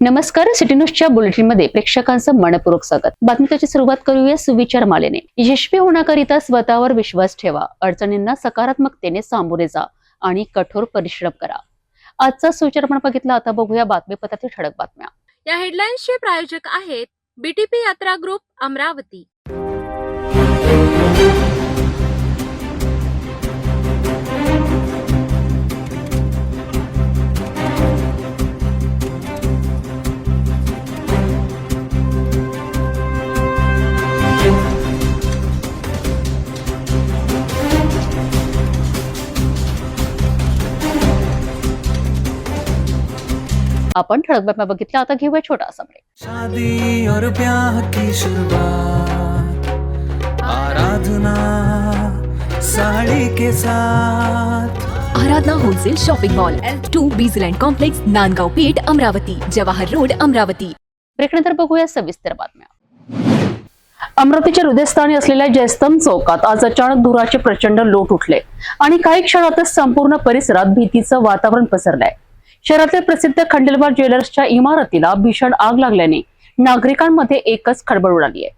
नमस्कार, सिटी न्यूजच्या बुलेटिनमध्ये प्रेक्षकांचं मनपूर्वक स्वागत। बातमीची सुरुवात करूया सुविचार मालेने। यशस्वी होण्याकरिता स्वतःवर विश्वास ठेवा, अडचणींना सकारात्मकतेने सामोरे जा आणि कठोर परिश्रम करा। आजचा सुविचार आपण बघितला, आता बघूया बातमीपत्रातील ठळक बातम्या। या हेडलाईन्सचे प्रायोजक आहेत बीटीपी यात्रा ग्रुप अमरावती। आपण ठळक बातम्या बघितल्या, आता घेऊया छोटासा ब्रेक। शादी और ब्याह की शुरुआत आराधना साड़ी के साथ। Aradhana wholesale shopping mall L2 Bijland complex, Nandgaon Peth, Amravati, Jawahar road, Amravati. ब्रेकनंतर बघूया सविस्तर बातम्या। अमरावतीच्या हृदयस्थानी असलेल्या जयस्तंभ चौकात आज अचानक धुराचे प्रचंड लोट उठले आणि काही क्षणातच संपूर्ण परिसरात भीतीचं वातावरण पसरलंय। शहरातील प्रसिद्ध खंडेलवाल ज्वेलर्सच्या इमारतीला भीषण आग लागल्याने नागरिकांमध्ये एकच खळबळ उडाली आहे।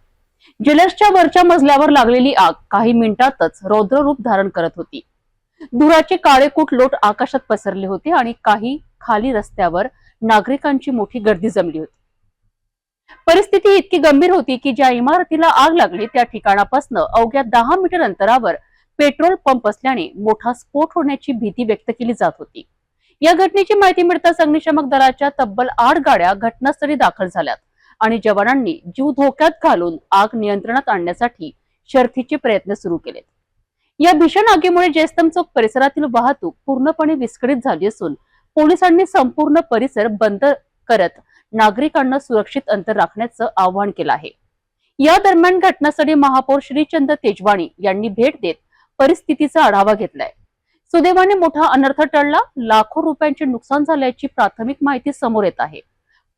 ज्वेलर्सच्या वरच्या मजल्यावर लागलेली आग काही मिनिटातच रौद्र रूप धारण करत होती। धुराचे काळेकुट लोट आकाशात पसरले होते आणि काही खाली रस्त्यावर नागरिकांची मोठी गर्दी जमली होती। परिस्थिती इतकी गंभीर होती की ज्या इमारतीला आग लागली त्या ठिकाणापासून अवघ्या 10 मीटर अंतरावर पेट्रोल पंप असल्याने मोठा स्फोट होण्याची भीती व्यक्त केली जात होती। या घटनेची माहिती मिळताच अग्निशमक दलाच्या तब्बल 8 गाड्या घटनास्थळी दाखल झाल्यात आणि जवानांनी जीव धोक्यात घालून आग नियंत्रणात आणण्यासाठी शर्थीचे प्रयत्न सुरू केलेत। या भीषण आगीमुळे जयस्तंभ चौक परिसरातील वाहतूक पूर्णपणे विस्कळीत झाली असून पोलिसांनी संपूर्ण परिसर बंद करत नागरिकांना सुरक्षित अंतर राखण्याचं आवाहन केलं आहे। या दरम्यान घटनास्थळी महापौर श्रीचंद तेजवाणी यांनी भेट देत परिस्थितीचा आढावा घेतलाय। सुदैवाने मोठा अनर्थ टळला, लाखो रुपयांचे नुकसान झाल्याची प्राथमिक माहिती समोर येत आहे।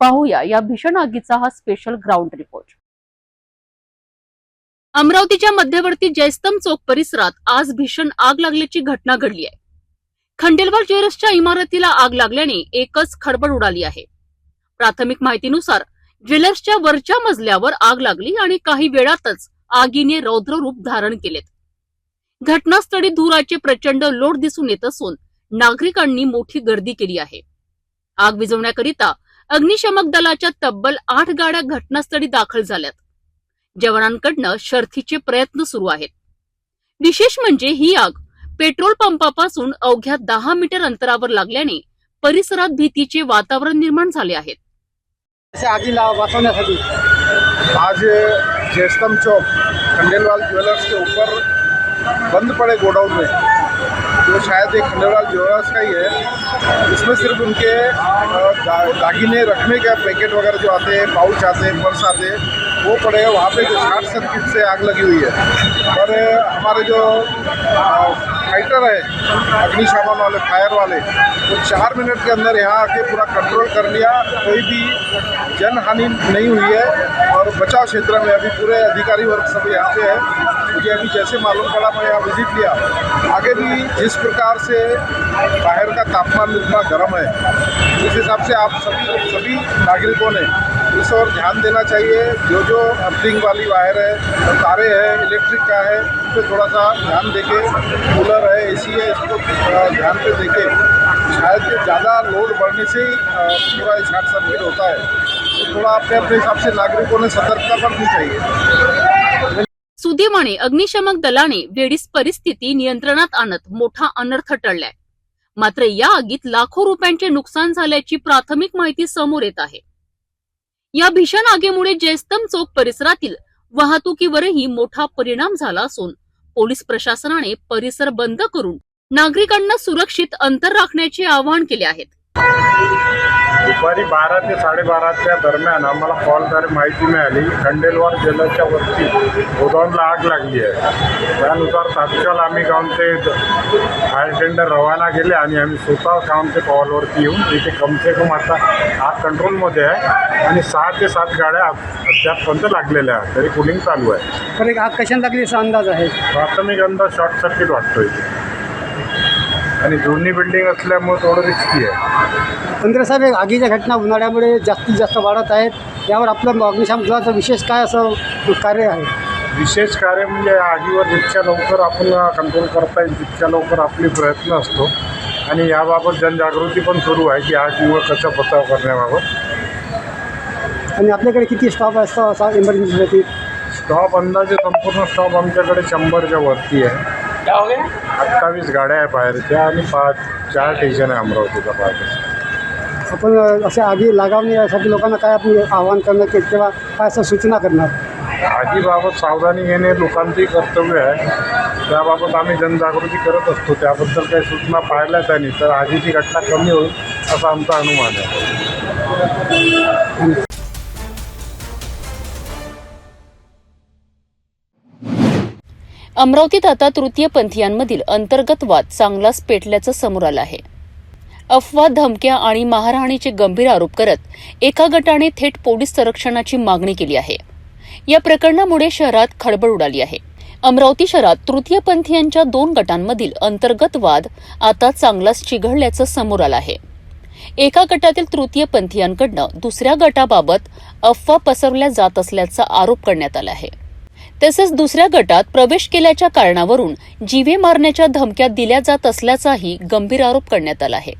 पाहूया या भीषण आगीचा हा स्पेशल ग्राउंड रिपोर्ट। अमरावतीच्या मध्यवर्ती जयस्तंभ चौक परिसरात आज भीषण आग लागल्याची घटना घडली आहे। खंडेलवाल ज्वेलर्सच्या इमारतीला आग लागल्याने एकच खळबळ उडाली आहे। प्राथमिक माहितीनुसार ज्वेलर्सच्या वरच्या मजल्यावर आग लागली आणि काही वेळातच आगीने रौद्र रूप धारण केलेत। घटनास्थळी धुराचे प्रचंड लोट दिसून येत असून नागरिकांनी मोठी गर्दी केली आहे। आग विझवण्याकरिता अग्निशमक दलाच्या तब्बल 8 गाड्या घटनास्थळी दाखल झाल्यात। जवानांकडनं शर्थीचे प्रयत्न सुरू आहेत। विशेष म्हणजे ही आग पेट्रोल पंपापासून अवघ्या 10 मीटर अंतरावर लागल्याने परिसरात भीतीचे वातावरण निर्माण झाले आहे। आगीला वाचवण्यासाठी आज जयस्तंभ चौक खंडेलवाल ज्वेलर्स के ऊपर बंद पड़े गोडाउन में, जो शायद एक खंडेलवाल ज्वेलर्स का ही है, इसमें सिर्फ उनके दागिने रखने का पैकेट वगैरह जो आते हैं, पाउच आते हैं, पर्स आते हैं, वो पड़े हैं। वहाँ पे जो शॉर्ट सर्किट से आग लगी हुई है और हमारे जो फाइटर है, अग्निशमन वाले, फायर वाले, वो 4 मिनट के अंदर यहाँ आके पूरा कंट्रोल कर लिया। कोई भी जन हानि नहीं हुई है और बचाव क्षेत्र में अभी पूरे अधिकारी वर्ग सब यहाँ पे है। मुझे अभी जैसे मालूम पड़ा, मैं यहाँ विजिट किया, आगे भी जिस प्रकार से बाहर का तापमान इतना गर्म है, इस हिसाब से आप सभी नागरिकों ने इस ओर ध्यान देना चाहिए। जो जो अर्थिंग वाली वायर है, तारे हैं, इलेक्ट्रिक का है, उस पर थोड़ा सा ध्यान देके, कूलर है, एसी है, इसको ध्यान पे देके, शायद ज़्यादा लोड बढ़ने से ही पूरा शॉर्ट सर्किट होता है, तो थोड़ा अपने हिसाब से नागरिकों ने सतर्कता बरतनी चाहिए। सुदैवाने अग्निशमक दलाने वेळीच परिस्थिती नियंत्रणात आणत मोठा अनर्थ टळलाय। मात्र या आगीत लाखो रुपयांचे नुकसान झाल्याची प्राथमिक माहिती समोर येत आहे। या भीषण आगीमुळे जयस्तंभ चौक परिसरातील वाहतुकीवरही मोठा परिणाम झाला असून पोलीस प्रशासनाने परिसर बंद करून नागरिकांना सुरक्षित अंतर राखण्याचे आवाहन केले आहे। दुपारी 12 ते 12:30च्या दरम्यान आम्हाला कॉलद्वारे माहिती मिळाली, खंडेलवाल ज्वेलर्सच्या वरती गोडाऊनला आग लागली आहे। त्यानुसार तात्काळ आम्ही जाऊन ते फायर टेंडर रवाना केले आणि आम्ही स्वतः जाऊन ते कॉलवरती येऊन तिथे कमसे कम आता आग कंट्रोलमध्ये आहे आणि 6 ते 7 गाड्या अद्यापपर्यंत लागलेल्या आहेत, तरी कुलिंग चालू आहे। तर एक आग कशाने लागली असा अंदाज आहे? प्राथमिक अंदाज शॉर्ट सर्किट वाटतोय। आणि दोन्ही बिल्डिंग असल्यामुळे थोडं रिस्की आहे. तंत्र साहेब, एक आगीच्या घटना उन्हाळ्यामुळे जास्तीत जास्त वाढत आहेत. यावर आपलं अग्निशामक दलाचं विशेष काय असं कार्य आहे? विशेष कार्य म्हणजे आगीवर जितक्या लवकर आपण कंट्रोल करता येईल तितक्या लवकर आपले प्रयत्न असतो. आणि याबाबत जनजागृती पण सुरू आहे की आगीवर कसा बचाव करण्याबाबत. आणि आपल्याकडे किती स्टॉप असतो असा इमर्जन्सीसाठी? स्टॉप अंदाजे संपूर्ण स्टॉप आमच्याकडे 100च्या वरती आहे. 28 गाड्या आहे बाहेरच्या आणि 4 स्टेशन आहे अमरावतीचा बाहेर. आपण अशा आगी लागावणे यासाठी लोकांना काय आपण आवाहन करणार किंवा काय असं सूचना करणार? आगीबाबत सावधानी घेणे लोकांचंही कर्तव्य आहे. त्याबाबत आम्ही जनजागृती करत असतो. त्याबद्दल काही सूचना पाहिल्या त्यांनी तर आगीची घटना कमी होईल असा आमचा अनुमान आहे. अमरावतीत आता तृतीयपंथीयांमधील अंतर्गत वाद चांगलाच पेटल्याचं समोर आलं आहे. अफवा, धमक्या आणि मारहाणीचे गंभीर आरोप करत एका गटाने थेट पोलीस संरक्षणाची मागणी केली आहे. या प्रकरणामुळे शहरात खळबळ उडाली आहे. अमरावती शहरात तृतीयपंथीयांच्या 2 गटांमधील अंतर्गत वाद आता चांगलाच चिघळल्याचं समोर आलं आहे. एका गटातील तृतीयपंथीयांकडनं दुसऱ्या गटाबाबत अफवा पसरवल्या जात असल्याचा आरोप करण्यात आला आहे. तसंच दुसऱ्या गटात प्रवेश केल्याच्या कारणावरून जीवे मारण्याच्या धमक्या दिल्या जात असल्याचाही गंभीर आरोप करण्यात आला आहे.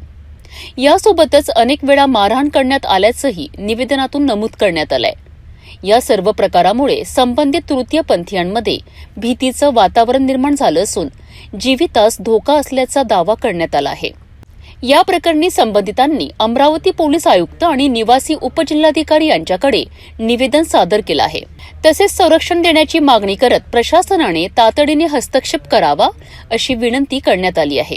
यासोबतच अनेक वेळा मारहाण करण्यात आल्याचंही निवेदनातून नमूद करण्यात आलंय. या सर्व प्रकारामुळे संबंधित तृतीयपंथीयांमध्ये भीतीचं वातावरण निर्माण झालं असून जीवितास धोका असल्याचा दावा करण्यात आला आहे. या प्रकरणी संबंधितांनी अमरावती पोलीस आयुक्त आणि निवासी उपजिल्हाधिकारी यांच्याकडे निवेदन सादर केलं आहे. तसेच संरक्षण देण्याची मागणी करत प्रशासनाने तातडीने हस्तक्षेप करावा अशी विनंती करण्यात आली आहे.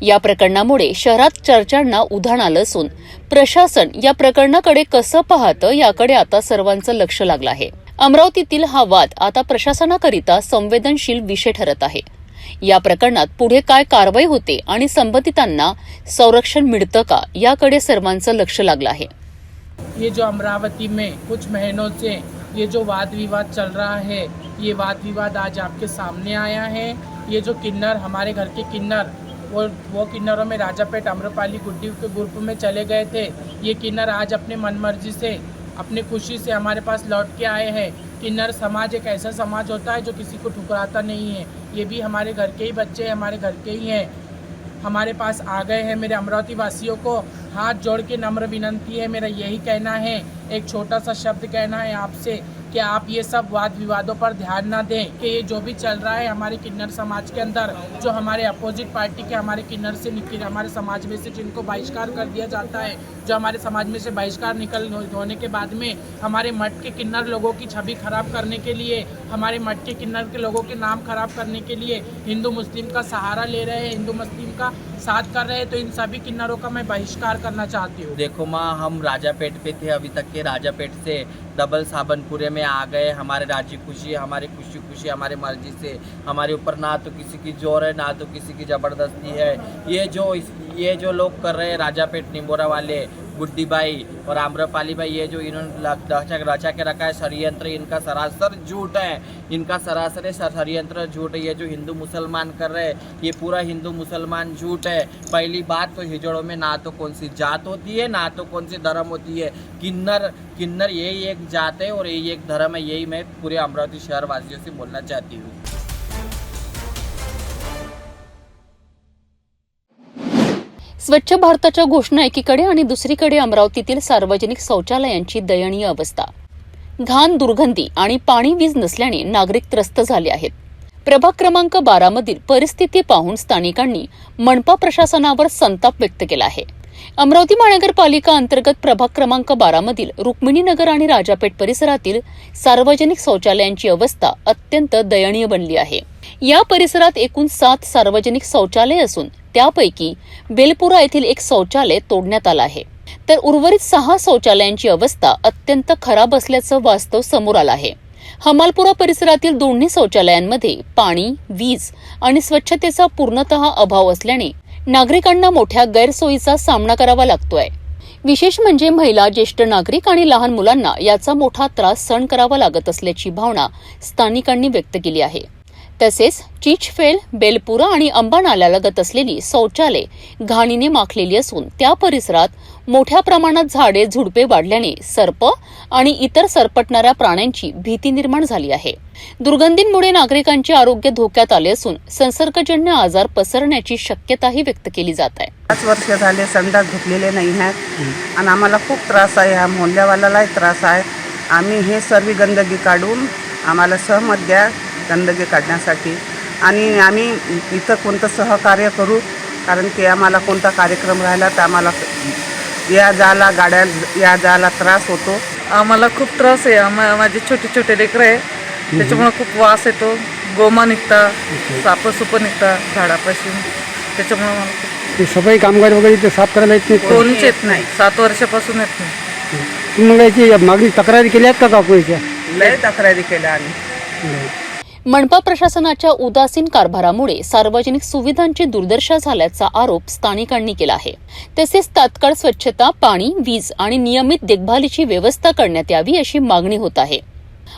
या प्रकरणामुळे शहरात चर्चांना उधाण आलं असून प्रशासन या प्रकरणाकडे कसं पाहतं याकडे आता सर्वांचं लक्ष लागलं आहे. अमरावतीतील हा वाद आता प्रशासनाकरिता संवेदनशील विषय ठरत आहे. या प्रकरणात पुढे काय कारवाई होते आणि संबंधितांना संरक्षण मिळतं का याकडे सर्वांचं लक्ष लागलं आहे. ये जो अमरावती में कुछ महीनों से ये जो वाद विवाद चल रहा है, ये वाद विवाद आज आपके सामने आया है. ये जो किन्नर, हमारे घर के किन्नर, वो किन्नरों में राजापेट अम्रपाली गुड्डी के ग्रुप में चले गए थे. ये किन्नर आज अपने मनमर्जी से, अपनी खुशी से हमारे पास लौट के आए हैं. किन्नर समाज एक ऐसा समाज होता है जो किसी को ठुकराता नहीं है. ये भी हमारे घर के ही बच्चे हैं, हमारे घर के ही हैं, हमारे पास आ गए हैं. मेरे अमरावती वासियों को हाथ जोड़ के नम्र विनंती है, मेरा यही कहना है, एक छोटा सा शब्द कहना है आपसे कि आप ये सब वाद विवादों पर ध्यान ना दें. कि ये जो भी चल रहा है हमारे किन्नर समाज के अंदर, जो हमारे अपोजिट पार्टी के हमारे किन्नर से निकल, हमारे समाज में से जिनको बहिष्कार कर दिया जाता है, जो हमारे समाज में से बहिष्कार निकल होने के बाद में हमारे मठ के किन्नर लोगों की छवि खराब करने के लिए, हमारे मठ के किन्नर के लोगों के नाम खराब करने के लिए हिंदू मुस्लिम का सहारा ले रहे हैं, हिंदू मुस्लिम का साथ कर रहे हैं, तो इन सभी किन्नरों का मैं बहिष्कार करना चाहती हूँ. देखो माँ, हम राजापेट पे थे, अभी तक के राजापेट से डबल साबनपुरे में आ गए. हमारे राजी खुशी, हमारी खुशी खुशी, हमारे मर्जी से, हमारे ऊपर ना तो किसी की जोर है ना तो किसी की ज़बरदस्ती है. ये जो लोग कर रहे हैं राजापेट निंबोरा वाले, गुड्डी भाई और आम्रपाली भाई, ये जो इन्होंने रचा के रखा है षड्यंत्र, इनका सरासर झूठ है. इनका सरासर षड्यंत्र झूठ है. ये जो हिंदू मुसलमान कर रहे हैं, ये पूरा हिंदू मुसलमान झूठ है. पहली बात तो हिजड़ों में ना तो कौन सी जात होती है ना तो कौन सी धर्म होती है. किन्नर यही एक जात है और यही एक धर्म है. यही मैं पूरे अमरावती शहर वासियों से बोलना चाहती हूँ. स्वच्छ भारताच्या घोषणा एकीकडे आणि दुसरीकडे अमरावतीतील सार्वजनिक शौचालयांची दयनीय अवस्था. घाण, दुर्गंधी आणि पाणी, वीज नसल्याने नागरिक त्रस्त झाले आहेत. प्रभाग क्रमांक 12 मधील परिस्थिती पाहून स्थानिकांनी मनपा प्रशासनावर संताप व्यक्त केला आहे. अमरावती महानगरपालिका अंतर्गत प्रभाग क्रमांक 12 मधील रुक्मिणीनगर आणि राजापेठ परिसरातील सार्वजनिक शौचालयांची अवस्था अत्यंत दयनीय बनली आहे. या परिसरात एकूण 7 सार्वजनिक शौचालय असून त्यापैकी बेलपुरा येथील एक शौचालय तोडण्यात आलं आहे, तर उर्वरित 6 शौचालयांची अवस्था अत्यंत खराब असल्याचं वास्तव समोर आलं आहे. हमालपुरा परिसरातील दोन्ही शौचालयांमध्ये पाणी, वीज आणि स्वच्छतेचा पूर्णतः अभाव असल्याने नागरिकांना मोठ्या गैरसोयीचा सामना करावा लागतोय. विशेष म्हणजे महिला, ज्येष्ठ नागरिक आणि लहान मुलांना याचा मोठा त्रास सहन करावा लागत असल्याची भावना स्थानिकांनी व्यक्त केली आहे. तसेच चिचफेल, बेलपुरा आणि अंबा नाल्यालगत असलेली शौचालय घाणीने माखलेली असून त्या परिसरात मोठ्या प्रमाणात झाडे झुडपे वाढल्याने सर्प आणि इतर सरपटणाऱ्या प्राण्यांची भीती निर्माण झाली आहे. दुर्गंधींमुळे नागरिकांचे आरोग्य धोक्यात आले असून संसर्गजन्य आजार पसरण्याची शक्यताही व्यक्त केली जात आहे. 5 वर्ष झाले संडास धुतलेले नाही आहेत आणि आम्हाला खूप त्रास आहे. हा मोहल्ल्यावाल्यालाही त्रास आहे. आम्ही हे सर्व गंदगी काढून आम्हाला सहमत द्या गंदगी काढण्यासाठी आणि आम्ही इथं कोणतं सहकार्य करू, कारण की आम्हाला कोणता कार्यक्रम राहिला तर आम्हाला या जायला गाड्या या जायला त्रास होतो. आम्हाला खूप त्रास आहे. माझे छोटे छोटे लेकरं आहे, त्याच्यामुळे खूप वास येतो. गोमा निघता, सापं निघतात झाडापासून. त्याच्यामुळे मला खूप सफाई कामगार वगैरे इथे साफ करायला येत नाही. कोणीच येत नाही. 7 वर्षापासून येत नाही. मग याची मागणी तक्रारी केली आहेत का काकू याच्या? लय तक्रारी केल्या आम्ही. मनपा प्रशासनाच्या उदासीन कारभारामुळे सार्वजनिक सुविधांची दुर्दशा झाल्याचा आरोप स्थानिकांनी केला आहे. तसेच तात्काळ स्वच्छता, पाणी, वीज आणि नियमित देखभालीची व्यवस्था करण्यात यावी अशी मागणी होत आहे.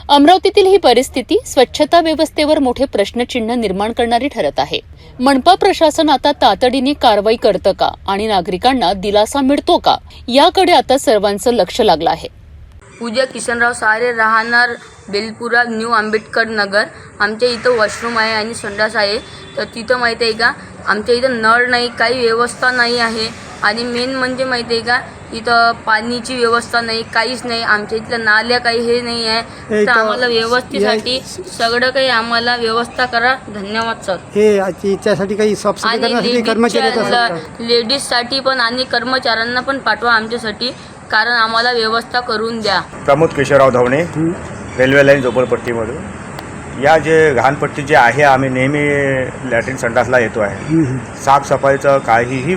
अमरावतीतील ही परिस्थिती स्वच्छता व्यवस्थेवर मोठे प्रश्नचिन्ह निर्माण करणारी ठरत आहे. मनपा प्रशासन आता तातडीने कारवाई करतं का आणि नागरिकांना दिलासा मिळतो का याकडे आता सर्वांचं लक्ष लागलं आहे. पूजा किशनराव सारे, राहणार बेलपुरा, न्यू आंबेडकर नगर. आमच्या इथं वॉशरूम आहे आणि संडास आहे. तर तिथं माहिती आहे का, आमच्या इथं नळ नाही, काही व्यवस्था नाही आहे. आणि मेन म्हणजे माहिती आहे का, इथं पाणीची व्यवस्था नाही, काहीच नाही. आमच्या इथल्या नाल्या काही हे नाही आहे. तर आम्हाला व्यवस्थेसाठी सगळं काही आम्हाला व्यवस्था करा. धन्यवाद सर. हे याच्यासाठी काही साफसफाई करण्यासाठी कर्मचारी लेडीजसाठी पण आणि कर्मचाऱ्यांना पण पाठवा आमच्यासाठी, कारण आम्हाला व्यवस्था करून द्या. प्रमोद केशवराव धावणे, रेल्वे लाईन झोपडपट्टीमधून. या जे घाणपट्टी जे आहे, आम्ही नेहमी लॅट्रिन संडासला येतो आहे. साफसफाईचा काहीही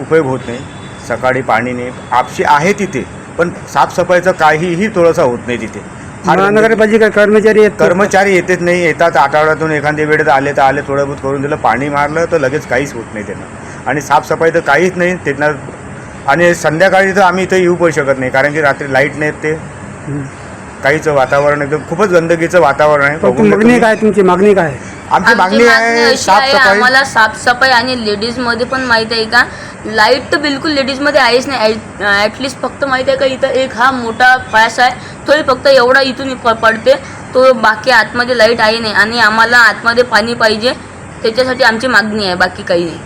उपयोग होत नाही. सकाळी पाणी नाही, आपशी आहे तिथे, पण साफसफाईचं काहीही थोडंसं होत नाही तिथे. महानगरपालिका कर्मचारी येतच नाही. येतात आठवड्यातून एखाद्या वेळेत आले तर आले, थोडं बहुत करून दिलं, पाणी मारलं तर लगेच काहीच होत नाही त्यांना. आणि साफसफाई तर काहीच नाही त्यांना. आणि संध्याकाळी तर आम्ही इथं येऊ पण शकत नाही, कारण की रात्री लाईट नाहीत. ते काहीच वातावरण एकदम खूपच गंदगीचं वातावरण आहे. मागणी काय तुमची? मागणी काय? आमची मागणी आहे साफसफाई. आम्हाला साफसफाई आणि लेडीजमध्ये पण माहीत आहे का, लाईट तर बिलकुल लेडीजमध्ये आहेच नाही. ॲटलिस्ट फक्त माहीत आहे का, इथं एक हा मोठा पास आहे, तो फक्त एवढा इथून पडते, तो बाकी आतमध्ये लाईट आहे नाही. आणि आम्हाला आतमध्ये पाणी पाहिजे, त्याच्यासाठी आमची मागणी आहे, बाकी काही नाही.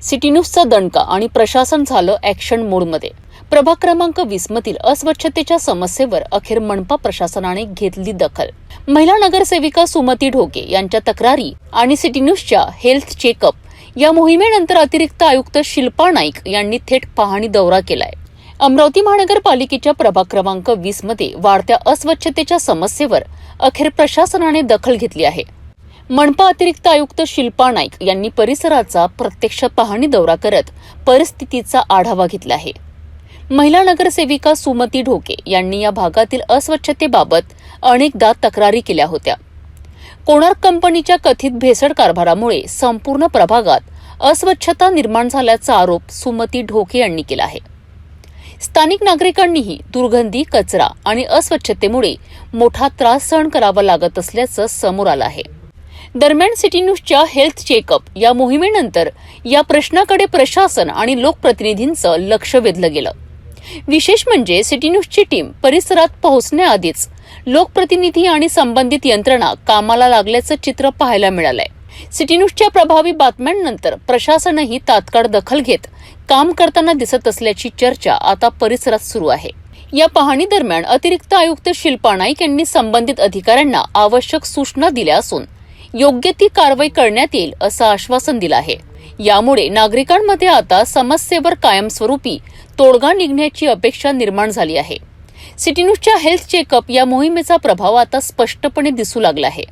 सिटी न्यूजचा दणका आणि प्रशासन झालं ॲक्शन मोडमध्ये. प्रभाग क्रमांक 20 मधील अस्वच्छतेच्या समस्येवर अखेर मनपा प्रशासनाने घेतली दखल. महिला नगरसेविका सुमती ढोके यांच्या तक्रारी आणि सिटी न्यूजच्या हेल्थ चेकअप या मोहिमेनंतर अतिरिक्त आयुक्त शिल्पा नाईक यांनी थेट पाहणी दौरा केलाय. अमरावती महानगरपालिकेच्या प्रभाग क्रमांक 20 मध्ये वाढत्या अस्वच्छतेच्या समस्येवर अखेर प्रशासनाने दखल घेतली आहे. मनपा अतिरिक्त आयुक्त शिल्पा नाईक यांनी परिसराचा प्रत्यक्ष पाहणी दौरा करत परिस्थितीचा आढावा घेतला आहे. महिला नगरसेविका सुमती ढोके यांनी या भागातील अस्वच्छतेबाबत अनेकदा तक्रारी केल्या होत्या. कोणार्क कंपनीच्या कथित भेसळ कारभारामुळे संपूर्ण प्रभागात अस्वच्छता निर्माण झाल्याचा आरोप सुमती ढोके यांनी केला आहे. स्थानिक नागरिकांनीही दुर्गंधी, कचरा आणि अस्वच्छतेमुळे मोठा त्रास सहन करावा लागत असल्याचं समोर आलं आहे. दरम्यान सिटी न्यूजच्या हेल्थ चेकअप या मोहिमेनंतर या प्रश्नाकडे प्रशासन आणि लोकप्रतिनिधींचं लक्ष वेधलं गेलं. विशेष म्हणजे सिटी न्यूजची टीम परिसरात पोहोचण्याआधीच लोकप्रतिनिधी आणि संबंधित यंत्रणा कामाला लागल्याचं चित्र पाहायला मिळालंय. सिटी न्यूजच्या प्रभावी बातम्यांनंतर प्रशासनही तात्काळ दखल घेत काम करताना दिसत असल्याची चर्चा आता परिसरात सुरू आहे. या पाहणी दरम्यान अतिरिक्त आयुक्त शिल्पा नाईक यांनी संबंधित अधिकाऱ्यांना आवश्यक सूचना दिल्या असून योग्य ती कारवाई करण्यात येईल असं आश्वासन दिलं आहे. यामुळे नागरिकांमध्ये आता समस्येवर कायमस्वरूपी तोडगा निघण्याची अपेक्षा निर्माण झाली आहे. सिटी न्यूजच्या हेल्थ चेकअप या मोहिमेचा प्रभाव आता स्पष्टपणे दिसू लागला आहे.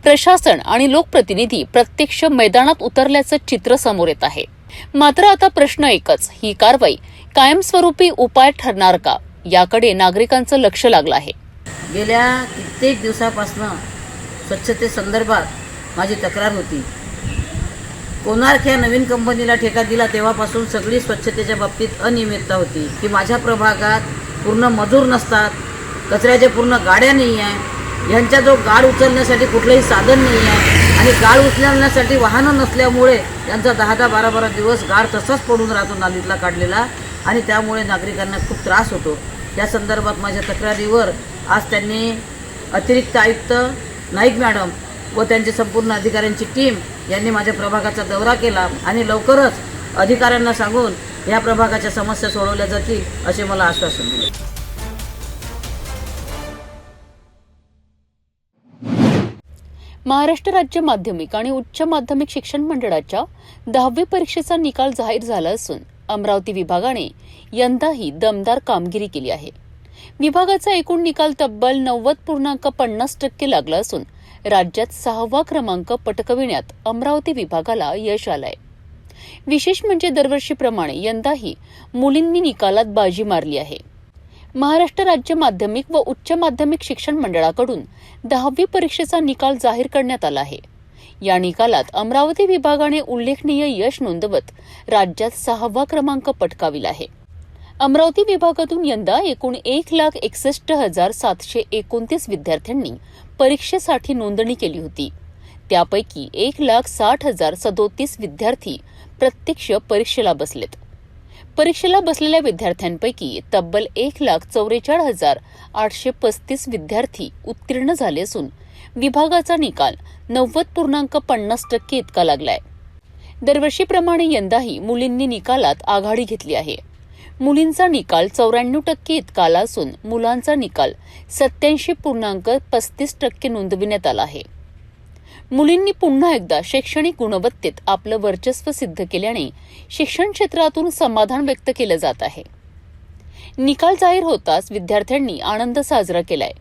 प्रशासन आणि लोकप्रतिनिधी प्रत्यक्ष मैदानात उतरल्याचं चित्र समोर येत आहे. मात्र आता प्रश्न एकच, ही कारवाई कायमस्वरूपी उपाय ठरणार का याकडे नागरिकांचं लक्ष लागलं आहे. गेल्या कित्येक दिवसापासून स्वच्छतेसंदर्भात माझी तक्रार होती. कोणार्क या नवीन कंपनीला ठेका दिला तेव्हापासून सगळी स्वच्छतेच्या बाबतीत अनियमितता होती की माझ्या प्रभागात पूर्ण मजूर नसतात, कचऱ्याच्या पूर्ण गाड्या नाही आहे, यांचा जो गाळ उचलण्यासाठी कुठलंही साधन नाही आहे आणि गाळ उचलण्यासाठी वाहनं नसल्यामुळे त्यांचा 10-10, 12-12 दिवस गाळ तसाच पडून राहतो नालीतला काढलेला आणि त्यामुळे नागरिकांना खूप त्रास होतो. या संदर्भात माझ्या तक्रारीवर आज त्यांनी अतिरिक्त आयुक्त नाईक मॅडम व त्यांची संपूर्ण अधिकाऱ्यांची टीम यांनी माझ्या प्रभागाचा दौरा केला आणि लवकरच अधिकाऱ्यांना सांगून या प्रभागाच्या समस्या सोडवल्या जातील असे मला आश्वासन दिले. महाराष्ट्र राज्य माध्यमिक आणि उच्च माध्यमिक शिक्षण मंडळाच्या 10वी परीक्षेचा निकाल जाहीर झाला असून अमरावती विभागाने यंदाही दमदार कामगिरी केली आहे. विभागाचा एकूण निकाल तब्बल 90.50% लागला असून राज्यात 6वा क्रमांक पटकविण्यात अमरावती विभागाला यश आलंय. विशेष म्हणजे दरवर्षीप्रमाणे यंदाही मुलींनी निकालात बाजी मारली आहे. महाराष्ट्र राज्य माध्यमिक व उच्च माध्यमिक शिक्षण मंडळाकडून 10वी परीक्षेचा निकाल जाहीर करण्यात आला आहे. या निकालात अमरावती विभागाने उल्लेखनीय यश नोंदवत राज्यात 6वा क्रमांक पटकाविला आहे. अमरावती विभागातून यंदा एकूण 1,61,729 विद्यार्थ्यांनी परीक्षेसाठी नोंदणी केली होती. त्यापैकी 1,60,037 विद्यार्थी प्रत्यक्ष परीक्षेला बसलेत. परीक्षेला बसलेल्या विद्यार्थ्यांपैकी तब्बल 1,44,835 विद्यार्थी उत्तीर्ण झाले असून विभागाचा निकाल 90.50% इतका लागलाय. दरवर्षीप्रमाणे यंदाही मुलींनी निकालात आघाडी घेतली आहे. मुलींचा निकाल 94% इतका आला असून मुलांचा निकाल 87.35% नोंदविण्यात आला आहे. मुलींनी पुन्हा एकदा शैक्षणिक गुणवत्तेत आपलं वर्चस्व सिद्ध केल्याने शिक्षण क्षेत्रातून समाधान व्यक्त केलं जात आहे. निकाल जाहीर होताच विद्यार्थ्यांनी आनंद साजरा केलाय.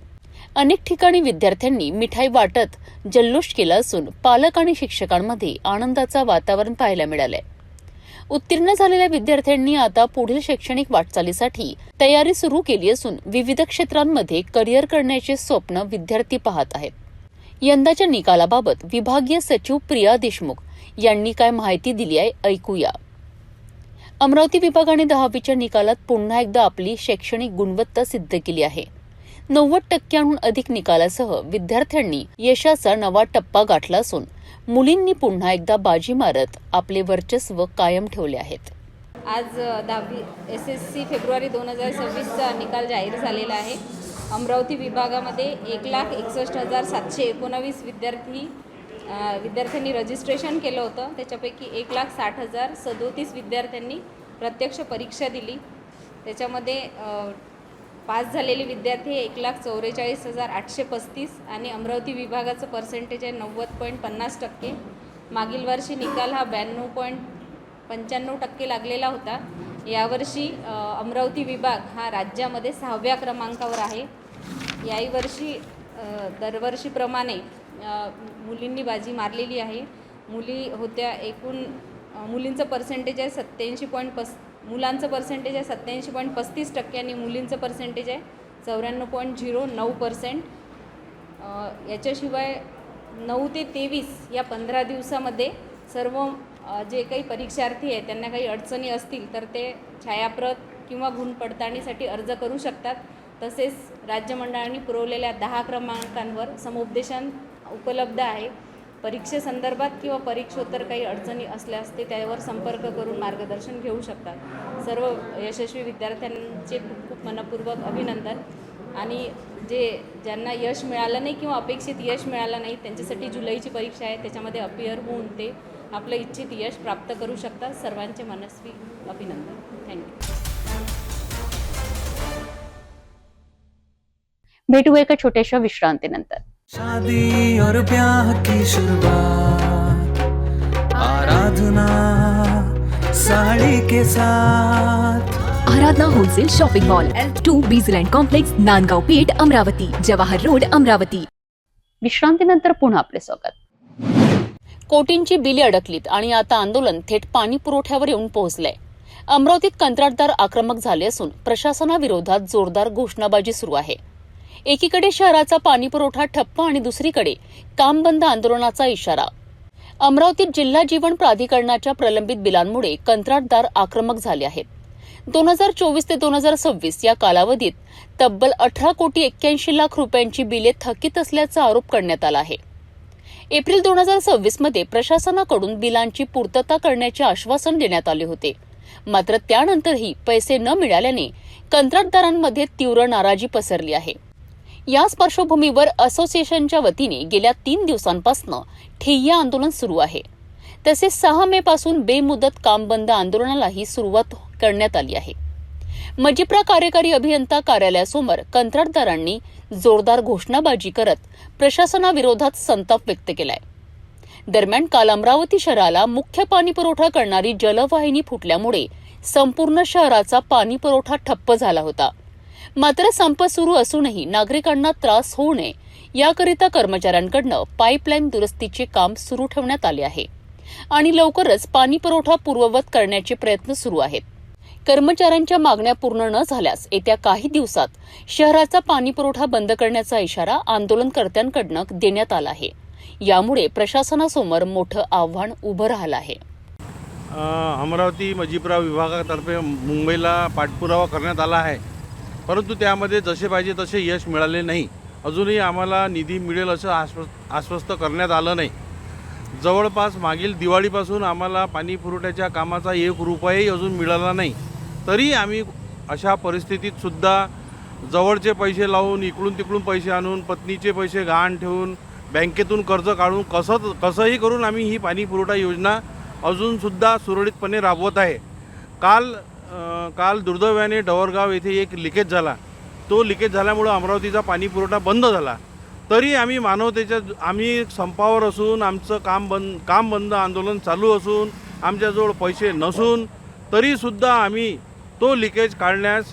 अनेक ठिकाणी विद्यार्थ्यांनी मिठाई वाटत जल्लोष केला असून पालक आणि शिक्षकांमध्ये आनंदाचं वातावरण पाहायला मिळालंय. उत्तीर्ण झालेल्या विद्यार्थ्यांनी आता पुढील शैक्षणिक वाटचालीसाठी तयारी सुरू केली असून विविध क्षेत्रांमध्ये करिअर करण्याचे स्वप्न विद्यार्थी पाहत आहेत. यंदाच्या निकालाबाबत विभागीय सचिव प्रिया देशमुख यांनी काय माहिती दिली आहे ऐकूया. अमरावती विभागाने 10वीच्या निकालात पुन्हा एकदा आपली शैक्षणिक गुणवत्ता सिद्ध केली आहे. 90%हून अधिक निकालासह विद्यार्थ्यांनी यशाचा नवा टप्पा गाठला असून मुलींनी पुन्हा एकदा बाजी मारत आपले वर्चस्व कायम ठेवले आहेत. आज 10वी SSC फेब्रुवारी 2026चा निकाल जाहीर झालेला आहे. अमरावती विभागामध्ये 1,61,719 विद्यार्थ्यांनी रजिस्ट्रेशन केलं होतं. त्याच्यापैकी 1,60,037 विद्यार्थ्यांनी प्रत्यक्ष परीक्षा दिली. त्याच्यामध्ये पास झालेले विद्यार्थी 1,44,835 आणि अमरावती विभागाचं पर्सेंटेज आहे 90.50%. मागील वर्षी निकाल हा 92.95% लागलेला होता. यावर्षी अमरावती विभाग हा राज्यामध्ये 6व्या क्रमांकावर आहे. याही वर्षी दरवर्षीप्रमाणे मुलींनी बाजी मारलेली आहे. मुली होत्या एकूण मुलींचं पर्सेंटेज आहे 87.5 मुलांचं पर्सेंटेज आहे 87.35% आणि मुलींचं पर्सेंटेज आहे 94.09%. याच्याशिवाय 9 ते 23 या 15 दिवसामध्ये सर्व जे काही परीक्षार्थी आहेत त्यांना काही अडचणी असतील तर ते छायाप्रत किंवा गुण पडताळणीसाठी अर्ज करू शकतात. तसेच राज्य मंडळाने पुरवलेल्या 10 क्रमांकांवर समुपदेशन उपलब्ध आहे. परीक्षेसंदर्भात किंवा परीक्षोत्तर काही अडचणी असल्यास ते त्यावर संपर्क करून मार्गदर्शन घेऊ शकतात. सर्व यशस्वी विद्यार्थ्यांचे खूप खूप मनपूर्वक अभिनंदन. आणि ज्यांना यश मिळालं नाही किंवा अपेक्षित यश मिळालं नाही त्यांच्यासाठी जुलैची परीक्षा आहे. त्याच्यामध्ये अपियर होऊन ते आपलं इच्छित यश प्राप्त करू शकतात. सर्वांचे मनस्वी अभिनंदन. थँक्यू. भेटू एका छोट्याशा विश्रांतीनंतर. शादी और ब्याह की शुरुआत आराधना साड़ी के साथ. Aradhana wholesale shopping mall L2 Bijland complex Nandgaon Peth Amravati Jawahar road Amravati. विश्रांतीनंतर पुन्हा आपले स्वागत. कोटींची बिले अडकलीत आणि आता आंदोलन थेट पाणी पुरवठ्यावर येऊन पोहोचलंय. अमरावतीत कंत्राटदार आक्रमक झाले असून प्रशासनाविरोधात जोरदार घोषणाबाजी सुरू आहे. एकीकडे शहराचा पाणी पुरवठा ठप्प आणि दुसरीकडे काम बंद आंदोलनाचा इशारा. अमरावतीत जिल्हा जीवन प्राधिकरणाच्या प्रलंबित बिलांमुळे कंत्राटदार आक्रमक झाले आहेत. 2024 ते 2026 या कालावधीत तब्बल 18 कोटी 81 लाख रुपयांची बिले थकीत असल्याचा आरोप करण्यात आला आहे. एप्रिल 2026 मध्ये प्रशासनाकडून बिलांची पूर्तता करण्याचे आश्वासन देण्यात आले होते. मात्र त्यानंतरही पैसे न मिळाल्याने कंत्राटदारांमध्ये तीव्र नाराजी पसरली आहे. याच पार्श्वभूमीवर असोसिएशनच्या वतीने गेल्या 3 दिवसांपासून ठिय्या आंदोलन सुरू आहे. तसेच 6 मे पासून बेमुदत काम बंद आंदोलनालाही सुरुवात करण्यात आली आहे. मजिप्रा कार्यकारी अभियंता कार्यालयासमोर कंत्राटदारांनी जोरदार घोषणाबाजी करत प्रशासनाविरोधात संताप व्यक्त केलाय. दरम्यान काल अमरावती शहराला मुख्य पाणी पुरवठा करणारी जलवाहिनी फुटल्यामुळे संपूर्ण शहराचा पाणी पुरवठा ठप्प झाला होता. मात्र संप सुरू असूनही नागरिकांना त्रास होऊ नये याकरिता कर्मचाऱ्यांकडून पाईपलाईन दुरुस्तीचे काम सुरू ठेवण्यात आले आहे आणि लवकरच पाणी पुरवठा पूर्ववत करण्याचे प्रयत्न सुरू आहेत. कर्मचाऱ्यांच्या मागण्या पूर्ण न झाल्यास येत्या काही दिवसात शहराचा पाणी पुरवठा बंद करण्याचा इशारा आंदोलनकर्त्यांकडून देण्यात आला आहे. यामुळे प्रशासनासमोर मोठं आव्हान उभं राहिलं आहे. अमरावती मजिप्रा विभागातर्फे मुंबईला पाठपुरावा करण्यात आला आहे, परंतु त्यामध्ये जसे पाहिजे तसे यश मिळाले नाही. अजूनही आम्हाला निधी मिळेल असं आश्वस्त करण्यात आलं नाही. जवळपास मागील दिवाळीपासून आम्हाला पाणी पुरवठ्याच्या कामाचा 1 रुपयाही अजून मिळाला नाही. तरी आम्ही अशा परिस्थितीत सुद्धा जवळचे पैसे लावून इकडून तिकडून पैसे आणून पत्नीचे पैसे गहाण ठेवून बँकेतून कर्ज काढून कसंही करून आम्ही ही पाणी पुरवठा योजना अजूनसुद्धा सुरळीतपणे राबवत आहे. काल दुर्दैवाने डवरगाव येथे एक लिकेज झाला. तो लिकेज झाल्यामुळं अमरावतीचा पाणी पुरवठा बंद झाला. तरी आम्ही संपावर असून आमचं काम बंद आंदोलन चालू असून आमच्याजवळ पैसे नसून तरीसुद्धा आम्ही तो लिकेज काढण्यास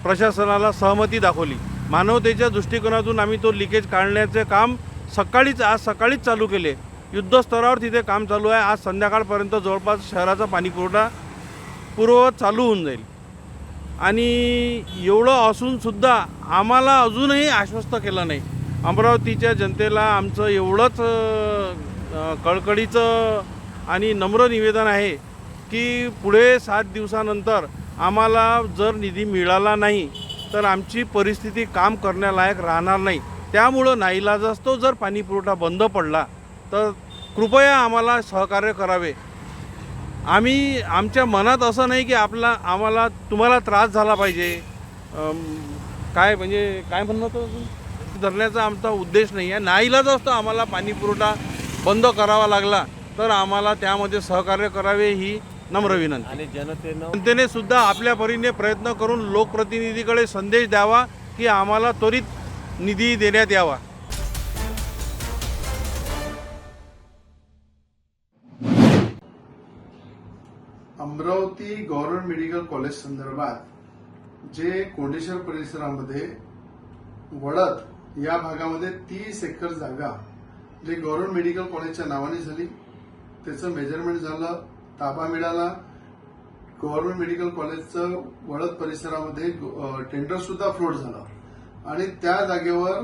प्रशासनाला सहमती दाखवली. मानवतेच्या दृष्टिकोनातून आम्ही तो लिकेज काढण्याचे काम आज सकाळीच चालू केले. युद्धस्तरावर तिथे काम चालू आहे. आज संध्याकाळपर्यंत जवळपास शहराचा पाणी पुरवठा पूर्ववत चालू होऊन जाईल. आणि एवढं असूनसुद्धा आम्हाला अजूनही आश्वस्त केलं नाही. अमरावतीच्या जनतेला आमचं एवढंच कळकळीचं आणि नम्र निवेदन आहे की पुढे 7 दिवसानंतर आम्हाला जर निधी मिळाला नाही तर आमची परिस्थिती काम करण्यालायक राहणार नाही. त्यामुळं नाईलाजास्तव जर पाणी पुरवठा बंद पडला तर कृपया आम्हाला सहकार्य करावे. आमच्या मनात असं नाही की आम्हाला तुम्हाला त्रास झाला पाहिजे, काय म्हणणं होतं धरण्याचा आमचा उद्देश नाही आहे. नाईलाजास्तव आम्हाला पाणी पुरवठा बंद करावा लागला तर आम्हाला त्यामध्ये सहकार्य करावे ही नम्र विनंती. आणि जनतेने सुद्धा आपल्या परीने प्रयत्न करून लोकप्रतिनिधीकडे संदेश द्यावा की आम्हाला त्वरित निधी देण्यात यावा. अमरावती गव्हर्नमेंट मेडिकल कॉलेज संदर्भात जे कोंडेश्वर परिसरामध्ये वडद या भागामध्ये 30 एकर जागा जे गव्हर्नमेंट मेडिकल कॉलेजच्या नावाने झाली, त्याचं मेजरमेंट झालं, ताबा मिळाला. गव्हर्नमेंट मेडिकल कॉलेजचं वडद परिसरामध्ये टेंडर सुद्धा फ्लोट झालं आणि त्या जागेवर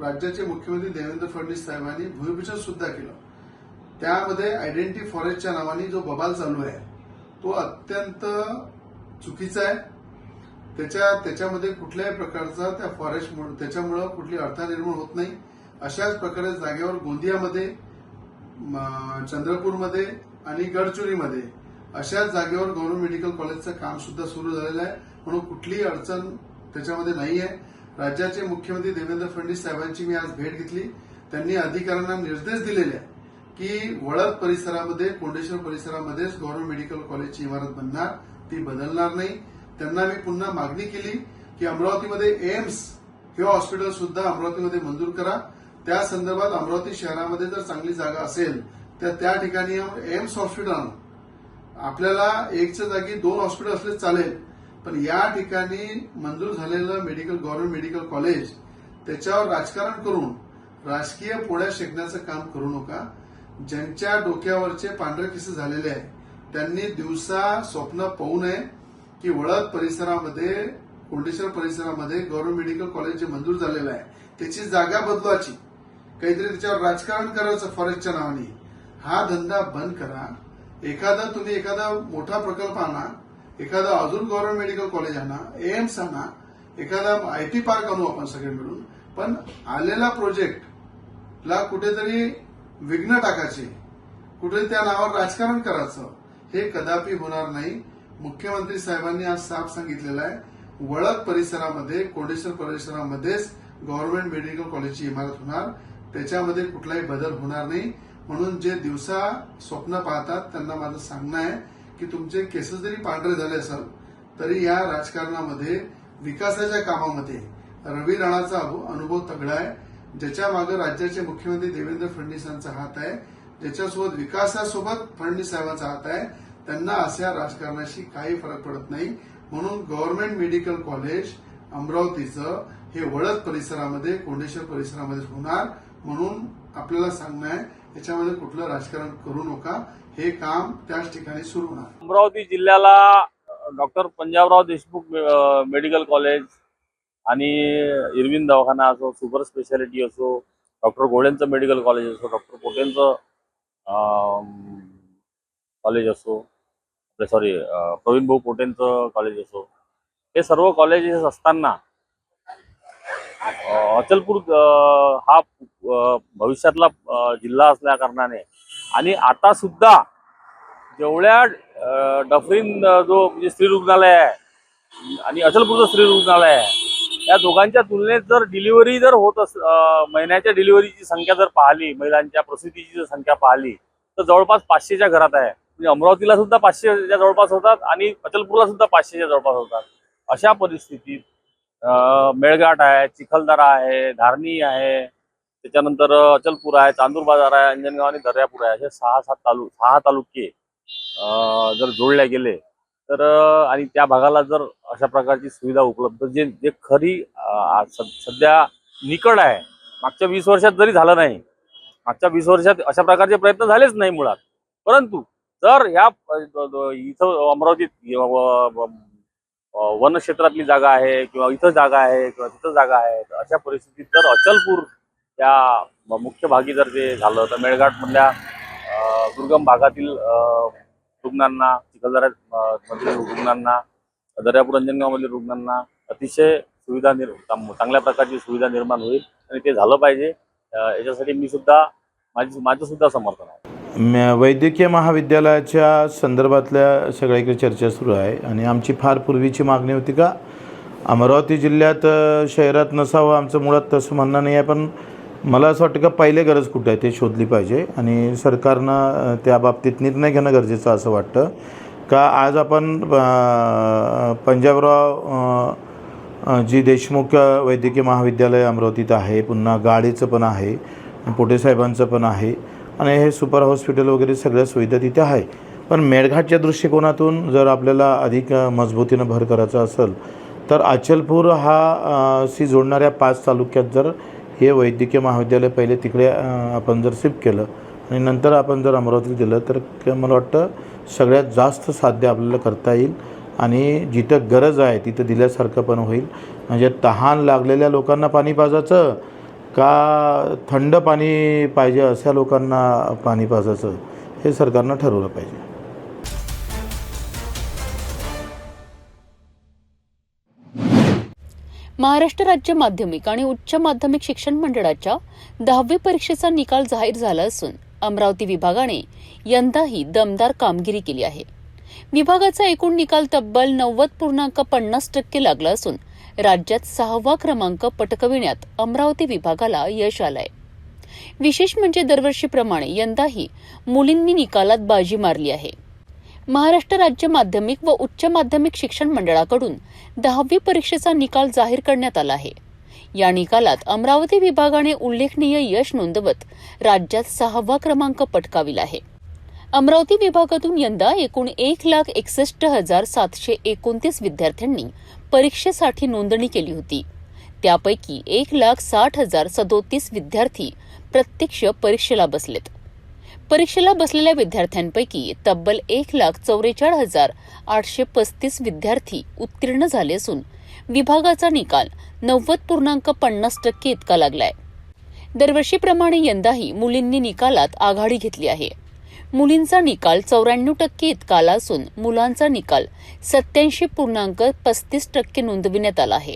राज्याचे मुख्यमंत्री देवेंद्र फडणवीस साहेबांनी भूमिपूजन सुद्धा केलं. त्यामध्ये आयडेंटिटी फॉरेस्टच्या नावाने जो बबाल चालू आहे तो अत्यंत चुकीचा आहे. त्याच्यामध्ये कुठल्याही प्रकारचा त्या फॉरेस्टमुळे त्याच्यामुळं कुठली अडथळा निर्माण होत नाही. अशाच प्रकारे जागेवर गोंदियामध्ये, चंद्रपूरमध्ये आणि गडचिरोलीमध्ये अशाच जागेवर गव्हर्नमेंट मेडिकल कॉलेजचं काम सुद्धा सुरू झालेलं आहे. म्हणून कुठलीही अडचण त्याच्यामध्ये नाही आहे. राज्याचे मुख्यमंत्री देवेंद्र फडणवीस साहेबांची मी आज भेट घेतली. त्यांनी अधिकाऱ्यांना निर्देश दिलेले आहे की वडद परिसरामध्ये, कोंडेश्वर परिसरामध्येच गव्हर्नमेंट मेडिकल कॉलेजची इमारत बनणार, ती बदलणार नाही. त्यांना मी पुन्हा मागणी केली की अमरावतीमध्ये एम्स हे हॉस्पिटल सुद्धा अमरावतीमध्ये मंजूर करा. त्या संदर्भात अमरावती शहरामध्ये जर चांगली जागा असेल तर त्या ठिकाणी एम्स हॉस्पिटल आणू. आपल्याला एकच्या जागी 2 हॉस्पिटल असले चालेल, पण या ठिकाणी मंजूर झालेलं गव्हर्नमेंट मेडिकल कॉलेज त्याच्यावर राजकारण करून राजकीय पोळ्या शेकण्याचं काम करू नका. ज्यांच्या डोक्यावरचे पांढरे केस झालेले आहे त्यांनी दिवसा स्वप्न पाहू नये की वडद परिसरामध्ये, कोंडेश्वर परिसरामध्ये गव्हर्नमेंट मेडिकल कॉलेज जे मंजूर झालेलं आहे त्याची जागा बदलवायची, काहीतरी त्याच्यावर राजकारण करायचं फॉरेस्टच्या नावाने. हा धंदा बंद करा. तुम्ही एखादा मोठा प्रकल्प आणा, एखादं अजून गव्हर्नमेंट मेडिकल कॉलेज आणा, एम्स आणा, एखादा IT पार्क आणू आपण सगळे मिळून, पण आलेला प्रोजेक्टला कुठेतरी विघ्न टाकायचे, कुठे त्या नावावर राजकारण करायचं, हे कदापि होणार नाही. मुख्यमंत्री साहेबांनी आज साफ सांगितलेलं आहे, वळद परिसरामध्ये, कोंडेश्वर परिसरामध्येच गव्हर्नमेंट मेडिकल कॉलेजची इमारत होणार, त्याच्यामध्ये कुठलाही बदल होणार नाही. म्हणून जे दिवसा स्वप्न पाहतात त्यांना माझं सांगणं आहे की तुमचे केसेस जरी पांढरे झाले असेल तरी या राजकारणामध्ये विकासाच्या कामामध्ये रवी राणाचा अनुभव तगडा आहे, ज्याच्या मागे राज्याचे मुख्यमंत्री देवेंद्र फडणवीस यांचा हात आहे, ज्याच्यासोबत विकासासोबत फडणवीस साहेबांचा हात आहे. त्यांना अशा राजकारणाशी काही फरक पडत नाही. म्हणून गव्हर्नमेंट मेडिकल कॉलेज अमरावतीचं हे वळद परिसरामध्ये, कोंडेश्वर परिसरामध्ये होणार. म्हणून आपल्याला सांगणं आहे, याच्यामध्ये कुठलं राजकारण करू नका, हे काम त्याच ठिकाणी सुरू होणार. अमरावती जिल्ह्याला doctor Panjabrao Deshmukh medical college आणि इरविन दवाखाना असो, सुपर स्पेशालिटी असो, डॉक्टर घोडेंचं मेडिकल कॉलेज असो, डॉक्टर पोटेंचं कॉलेज असो, प्रवीण भाऊ पोटेंचं कॉलेज असो, हे सर्व कॉलेजेस असताना अचलपूर हा भविष्यातला जिल्हा असल्या कारणाने आणि आता सुद्धा जेवढ्या डफरीन जो म्हणजे स्त्री रुग्णालय आहे आणि अचलपूरचं स्त्री रुग्णालय आहे, या दोघांच्या तुलनेत जर डिलिव्हरी जर होत महिन्याच्या डिलिव्हरीची संख्या जर पाहिली, महिलांच्या प्रसूतीची जर संख्या पाहिली तर जवळपास 500च्या घरात आहे. म्हणजे अमरावतीला सुद्धा 500च्या जवळपास होतात आणि अचलपूरला सुद्धा 500च्या जवळपास होतात. अशा परिस्थितीत मेळघाट आहे, चिखलदरा आहे, धारणी आहे, त्याच्यानंतर अचलपूर आहे, चांदूर बाजार आहे, अंजनगाव आणि दर्यापूर आहे, असे 6 तालुके जर जोडले गेले तर आणि त्या भागाला जर अशा प्रकारची सुविधा उपलब्ध जे खरी सध्या निकड आहे, मागच्या 20 वर्षात जरी झालं नाही, मागच्या 20 वर्षात अशा प्रकारचे प्रयत्न झालेच नाही मुळात. परंतु जर ह्या इथं अमरावतीत वन क्षेत्रातली जागा आहे किंवा इथं जागा आहे किंवा तिथं जागा आहे, तर अशा परिस्थितीत जर अचलपूर या मुख्य भागी जर ते झालं तर मेळघाटमधल्या दुर्गम भागातील रुग्णांना, चिखलदऱ्यामधील रुग्णांना, दर्यापूर अंजनगावमधील रुग्णांना अतिशय सुविधा चांगल्या प्रकारची सुविधा निर्माण होईल आणि ते झालं पाहिजे. याच्यासाठी मी सुद्धा माझं सुद्धा समर्थन आहे. वैद्यकीय महाविद्यालयाच्या संदर्भातल्या सगळीकडे चर्चा सुरू आहे आणि आमची फार पूर्वीची मागणी होती का अमरावती जिल्ह्यात शहरात नसावं, आमचं मुळात तसं म्हणणं नाही आहे, पण मला असं वाटतं का पहिले गरज कुठं आहे ते शोधली पाहिजे आणि सरकारनं त्या बाबतीत निर्णय घेणं गरजेचं असं वाटतं. का आज आपण पंजाबराव जी देशमुख वैद्यकीय महाविद्यालय अमरावतीत आहे, पुन्हा गाडीचं पण आहे, पोटेसाहेबांचं पण आहे आणि हे सुपर हॉस्पिटल वगैरे सगळ्या सुविधा तिथे आहे. पण मेळघाटच्या दृष्टिकोनातून जर आपल्याला अधिक मजबूतीनं भर करायचा असेल तर अचलपूर हा जोडणाऱ्या 5 तालुक्यात जर हे वैद्यकीय महाविद्यालय पहिले तिकडे आपण जर शिफ्ट केलं आणि नंतर आपण जर अमरावतीत दिलं तर मला वाटतं सगळ्यात जास्त साध्य आपल्याला करता येईल आणि जिथं गरज आहे तिथं दिल्यासारखं पण होईल. म्हणजे तहान लागलेल्या लोकांना पाणी पाजायचं का थंड पाणी पाहिजे अशा लोकांना पाणी पाजायचं हे सरकारनं ठरवलं पाहिजे. महाराष्ट्र राज्य माध्यमिक आणि उच्च माध्यमिक शिक्षण मंडळाच्या 10वी परीक्षेचा निकाल जाहीर झाला असून अमरावती विभागाने यंदाही दमदार कामगिरी केली आहे. विभागाचा एकूण निकाल तब्बल 90.50% लागला असून राज्यात 6वा क्रमांक पटकविण्यात अमरावती विभागाला यश आलंय. विशेष म्हणजे दरवर्षीप्रमाणे यंदाही मुलींनी निकालात बाजी मारली आहे. महाराष्ट्र राज्य माध्यमिक व उच्च माध्यमिक शिक्षण मंडळाकडून 10वी परीक्षेचा निकाल जाहीर करण्यात आला आहे. या निकालात अमरावती विभागाने उल्लेखनीय यश नोंदवत राज्यात 6वा क्रमांक पटकाविला आहे. अमरावती विभागातून यंदा एकूण 1,61,729 विद्यार्थ्यांनी परीक्षेसाठी नोंदणी केली होती. त्यापैकी 1,60,037 विद्यार्थी प्रत्यक्ष परीक्षेला बसलेत. परीक्षेला बसलेल्या विद्यार्थ्यांपैकी तब्बल 1,44,835 विद्यार्थी उत्तीर्ण झाले असून विभागाचा निकाल 90.50% इतका लागलाय. दरवर्षीप्रमाणे यंदाही मुलींनी निकालात आघाडी घेतली आहे. मुलींचा निकाल 94% इतका आला असून मुलांचा निकाल 87.35% नोंदविण्यात आला आहे.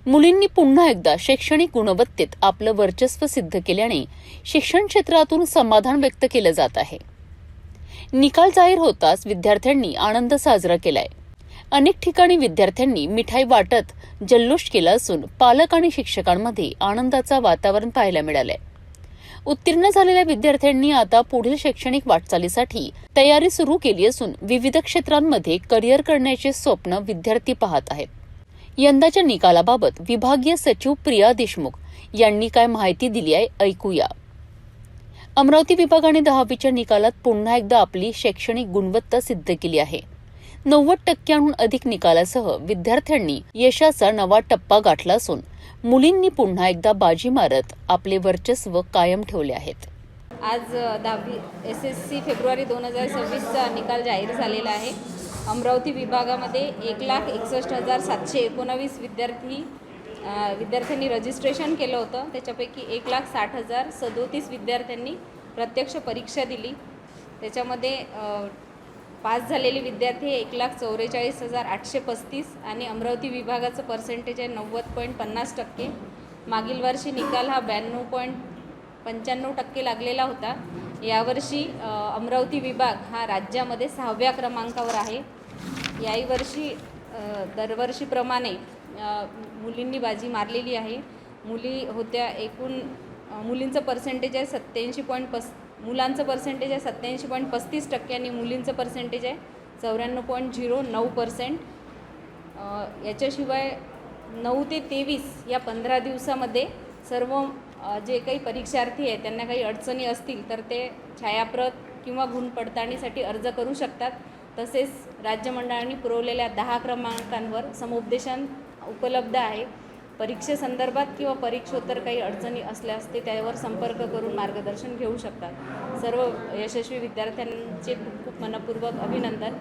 मुलींनी पुन्हा एकदा शैक्षणिक गुणवत्तेत आपलं वर्चस्व सिद्ध केल्याने शिक्षण क्षेत्रातून समाधान व्यक्त केलं जात आहे. निकाल जाहीर होताच विद्यार्थ्यांनी आनंद साजरा केलाय. अनेक ठिकाणी विद्यार्थ्यांनी मिठाई वाटत जल्लोष केला असून पालक आणि शिक्षकांमध्ये आनंदाचं वातावरण पाहायला मिळालंय. उत्तीर्ण झालेल्या विद्यार्थ्यांनी आता पुढील शैक्षणिक वाटचालीसाठी तयारी सुरू केली असून विविध क्षेत्रांमध्ये करिअर करण्याचे स्वप्न विद्यार्थी पाहत आहेत. यंदाच्या निकालाबाबत विभागीय सचिव प्रिया देशमुख यांनी काय माहिती दिली आहे ऐकूया. अमरावती विभागाने 10वीच्या निकालात पुन्हा एकदा आपली शैक्षणिक गुणवत्ता सिद्ध केली आहे. 90% अधिक निकालासह विद्यार्थ्यांनी यशाचा नवा टप्पा गाठला असून मुलींनी पुन्हा एकदा बाजी मारत आपले वर्चस्व कायम ठेवले आहेत. आज 10वी SSC फेब्रुवारी 2026चा निकाल जाहीर झालेला आहे. अमरावती विभागामध्ये 1,61,719 विद्यार्थ्यांनी रजिस्ट्रेशन केलं होतं. त्याच्यापैकी 1,60,037 विद्यार्थ्यांनी प्रत्यक्ष परीक्षा दिली. त्याच्यामध्ये पास झालेले विद्यार्थी 1,44,835 आणि अमरावती विभागाचं पर्सेंटेज आहे 90.50%. मागील वर्षी निकाल हा 92.95% लागलेला होता. यावर्षी अमरावती विभाग हा राज्यामध्ये 6व्या क्रमांकावर आहे. याही वर्षी दरवर्षीप्रमाणे मुलींनी बाजी मारलेली आहे. मुली होत्या एकूण मुलींचं पर्सेंटेज आहे 87.5 मुलांचं पर्सेंटेज आहे 87.35% आणि मुलींचं पर्सेंटेज आहे 94.09%. याच्याशिवाय 9 ते 23 या 15 दिवसामध्ये सर्व जे काही परीक्षार्थी आहेत त्यांना काही अडचणी असतील तर ते छायाप्रत किंवा गुण पडताळणीसाठी अर्ज करू शकतात. तसेच राज्य मंडळाने पुरवलेल्या 10 क्रमांकांवर समुपदेशन उपलब्ध आहे. परीक्षेसंदर्भात किंवा परीक्षोत्तर काही अडचणी असल्यास ते त्यावर संपर्क करून मार्गदर्शन घेऊ शकतात. सर्व यशस्वी विद्यार्थ्यांचे खूप खूप मनपूर्वक अभिनंदन.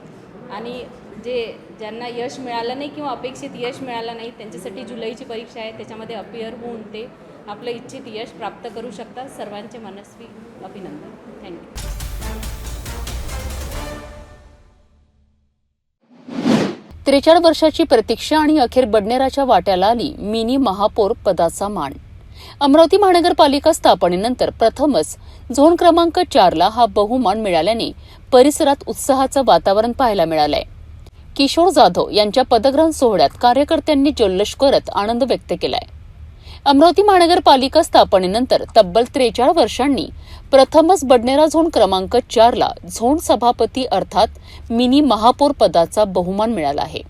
आणि ज्यांना यश मिळालं नाही किंवा अपेक्षित यश मिळालं नाही त्यांच्यासाठी जुलैची परीक्षा आहे. त्याच्यामध्ये अपियर होऊन ते आपलं इच्छित यश प्राप्त करू शकतात. सर्वांचे मनस्वी अभिनंदन. थँक्यू. 43 वर्षाची प्रतीक्षा आणि अखेर बडनेराच्या वाट्याला आली मिनी महापौर पदाचा मान. अमरावती महानगरपालिका स्थापनेनंतर प्रथमच झोन क्रमांक 4ला हा बहुमान मिळाल्याने परिसरात उत्साहाचं वातावरण पाहायला मिळालंय. किशोर जाधव यांच्या पदग्रहण सोहळ्यात कार्यकर्त्यांनी जल्लोष करत आनंद व्यक्त केलाय. अमरावती महानगरपालिका स्थापनेनंतर तब्बल 43 वर्षांनी प्रथमच बडनेरा झोन क्रमांक 4ला झोन सभापती अर्थात मिनी महापौर पदाचा बहुमान मिळाला आहे.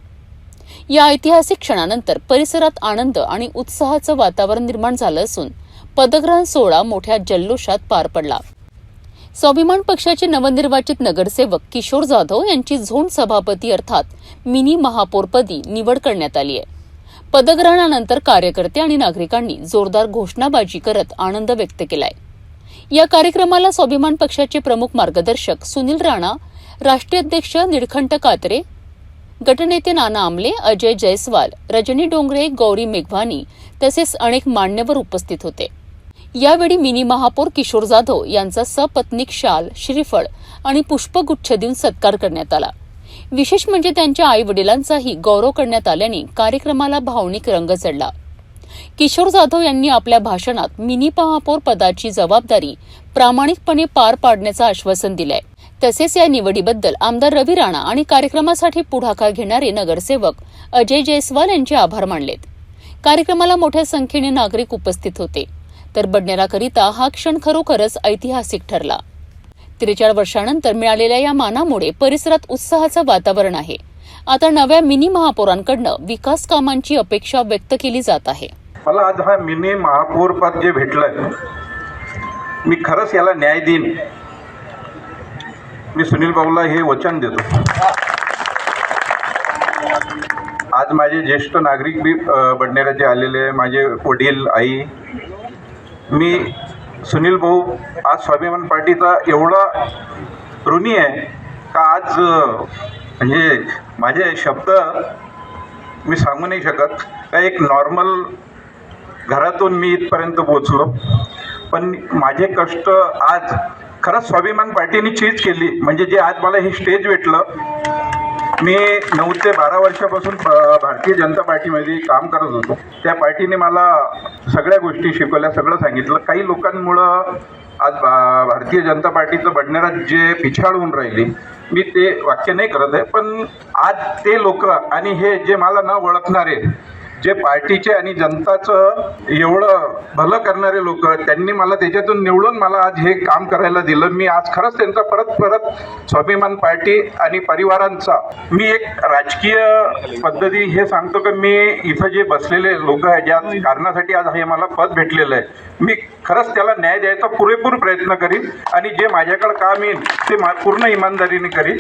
या ऐतिहासिक क्षणानंतर परिसरात आनंद आणि उत्साहाचं वातावरण निर्माण झालं असून पदग्रहण सोहळा मोठ्या जल्लोषात पार पडला. स्वाभिमान पक्षाचे नवनिर्वाचित नगरसेवक किशोर जाधव यांची झोन सभापती अर्थात मिनी महापौरपदी निवड करण्यात आली आहे. पदग्रहणानंतर कार्यकर्ते आणि नागरिकांनी जोरदार घोषणाबाजी करत आनंद व्यक्त केलाय. या कार्यक्रमाला स्वाभिमान पक्षाचे प्रमुख मार्गदर्शक सुनील राणा, राष्ट्रीय अध्यक्ष निळकंठ कात्रे, गटनेते नाना आमले, अजय जयस्वाल, रजनी डोंगरे, गौरी मेघवानी तसेच अनेक मान्यवर उपस्थित होते. यावेळी मिनी महापौर किशोर जाधव यांचा सपत्नीक शाल, श्रीफळ आणि पुष्पगुच्छ देऊन सत्कार करण्यात आला. विशेष म्हणजे त्यांच्या आई वडिलांचाही गौरव करण्यात आल्याने कार्यक्रमाला भावनिक रंग चढला. किशोर जाधव यांनी आपल्या भाषणात मिनी महापौर पदाची जबाबदारी प्रामाणिकपणे पार पाडण्याचं आश्वासन दिलंय. तसेच या निवडीबद्दल आमदार रवी राणा आणि कार्यक्रमासाठी पुढाकार घेणारे नगरसेवक अजय जयस्वाल यांचे आभार मानलेत. कार्यक्रमाला मोठ्या संख्येने नागरिक उपस्थित होते. तर बडनेराकरिता हा क्षण खरोखरच ऐतिहासिक ठरला. 43 वर्षांनंतर मिळालेल्या या मानामुळे परिसरात उत्साहाचं वातावरण आहे. आता नव्या मिनी महापौरांकडनं विकास कामांची अपेक्षा व्यक्त केली जात आहे. मला आज हा मिनी महापौर पद जे भेटलंय, मी खरंच याला न्याय देईन. मी सुनील भाऊला हे वचन देतो. आज माझे ज्येष्ठ नागरिक बी बडनेराचे आलेले, माझे वडील, आई, मी सुनील भाऊ आज स्वाभिमान पार्टीचा एवढा ऋणी आहे का आज म्हणजे माझे शब्द मी सांगू नाही शकत. का एक नॉर्मल घरातून मी इथपर्यंत पोचलो, पण माझे कष्ट आज खरंच स्वाभिमान पार्टीने चीज केली. म्हणजे जे आज मला हे स्टेज भेटलं, मी 9 ते 12 वर्षापासून भारतीय जनता पार्टीमध्ये काम करत होतो. त्या पार्टीने मला सगळ्या गोष्टी शिकवल्या, सगळं सांगितलं. काही लोकांमुळं आज भारतीय जनता पार्टीचं बडनेरा जे पिछाड होऊन राहिली, मी ते वाक्य नाही करत आहे, पण आज ते लोक आणि हे जे मला न ओळखणारे, जे पार्टीचे आणि जनताचं एवढं भलं करणारे लोक, त्यांनी मला त्याच्यातून निवडून मला आज हे काम करायला दिलं. मी आज खरंच त्यांचा परत स्वाभिमान पार्टी आणि परिवारांचा मी एक राजकीय पद्धती हे सांगतो की मी इथं जे बसलेले लोक आहेत, ज्या कारणासाठी आज हे मला पद भेटलेलं आहे, मी खरंच त्याला न्याय द्यायचा पुरेपूर प्रयत्न करीन आणि जे माझ्याकडे काम येईल ते पूर्ण इमानदारीने करीन.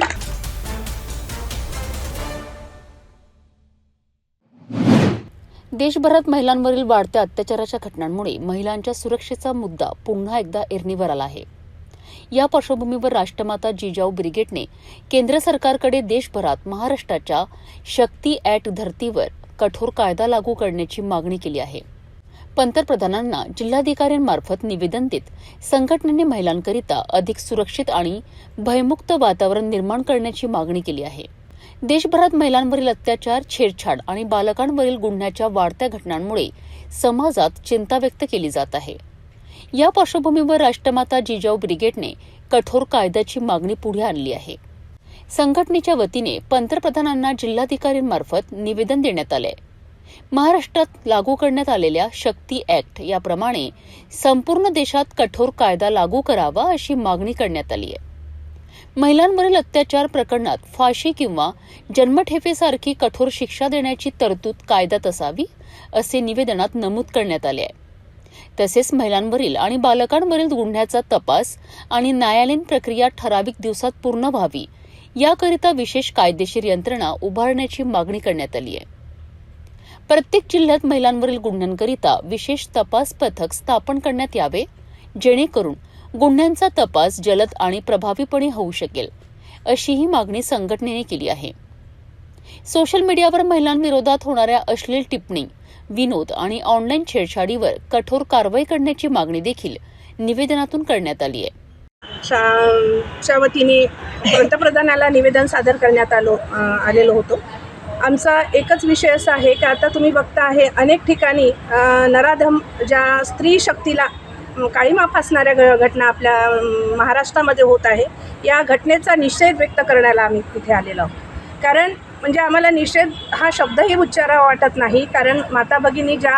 देशभरात महिलांवरील वाढत्या अत्याचाराच्या घटनांमुळे महिलांच्या सुरक्षेचा मुद्दा पुन्हा एकदा ऐरणीवर आला आहे. या पार्श्वभूमीवर राष्ट्रमाता जिजाऊ ब्रिगेडने केंद्र सरकारकडे देशभरात महाराष्ट्राच्या शक्ती ॲक्ट धर्तीवर कठोर कायदा लागू करण्याची मागणी केली आहे. पंतप्रधानांना जिल्हाधिकाऱ्यांमार्फत निवेदन देत संघटनेने महिलांकरिता अधिक सुरक्षित आणि भयमुक्त वातावरण निर्माण करण्याची मागणी केली आहे. देशभरात महिलांवरील अत्याचार, छेडछाड आणि बालकांवरील गुन्ह्याच्या वाढत्या घटनांमुळे समाजात चिंता व्यक्त केली जात आहे. या पार्श्वभूमीवर राष्ट्रमाता जिजाऊ ब्रिगेडने कठोर कायद्याची मागणी पुढे आणली आहे. संघटनेच्या वतीने पंतप्रधानांना जिल्हाधिकाऱ्यांमार्फत निवेदन देण्यात आले. महाराष्ट्रात लागू करण्यात आलेल्या शक्ती ॲक्ट याप्रमाणे संपूर्ण देशात कठोर कायदा लागू करावा अशी मागणी करण्यात आली आहे. महिलांवरील अत्याचार प्रकरणात फाशी किंवा जन्मठेपेसारखी कठोर शिक्षा देण्याची तरतूद कायद्यात असावी असे निवेदनात नमूद करण्यात आले आहे. तसेच महिलांवरील आणि बालकांवरील गुन्ह्याचा तपास आणि न्यायालयीन प्रक्रिया ठराविक दिवसात पूर्ण व्हावी याकरिता विशेष कायदेशीर यंत्रणा उभारण्याची मागणी करण्यात आली आहे. प्रत्येक जिल्ह्यात महिलांवरील गुन्ह्यांकरिता विशेष तपास पथक स्थापन करण्यात यावे, जेणेकरून गुन्ह्यांचा तपास जलद आणि प्रभावीपणे होऊ शकेल, अशीही मागणी संघटनेने केली आहे. सोशल मीडियावर महिलांविरोधात होणाऱ्या अश्लील टिप्पणी, विनोद आणि ऑनलाईन छेडछाडीवर कठोर कारवाई करण्याची मागणी देखील निवेदनातून करण्यात आली आहे. च्या वतीने पंतप्रधानाला निवेदन सादर करण्यात आलेलो होतो. आमचा एकच विषय असा आहे की आता तुम्ही बघता आहे अनेक ठिकाणी नराधम ज्या स्त्री शक्तीला काळीमा फासणाऱ्या घटना आपल्या महाराष्ट्रामध्ये होत आहे. या घटनेचा निषेध व्यक्त करण्याला आम्ही तिथे आलेलो आहोत. कारण म्हणजे आम्हाला निषेध हा शब्दही उच्चारावा वाटत नाही. कारण माता भगिनी ज्या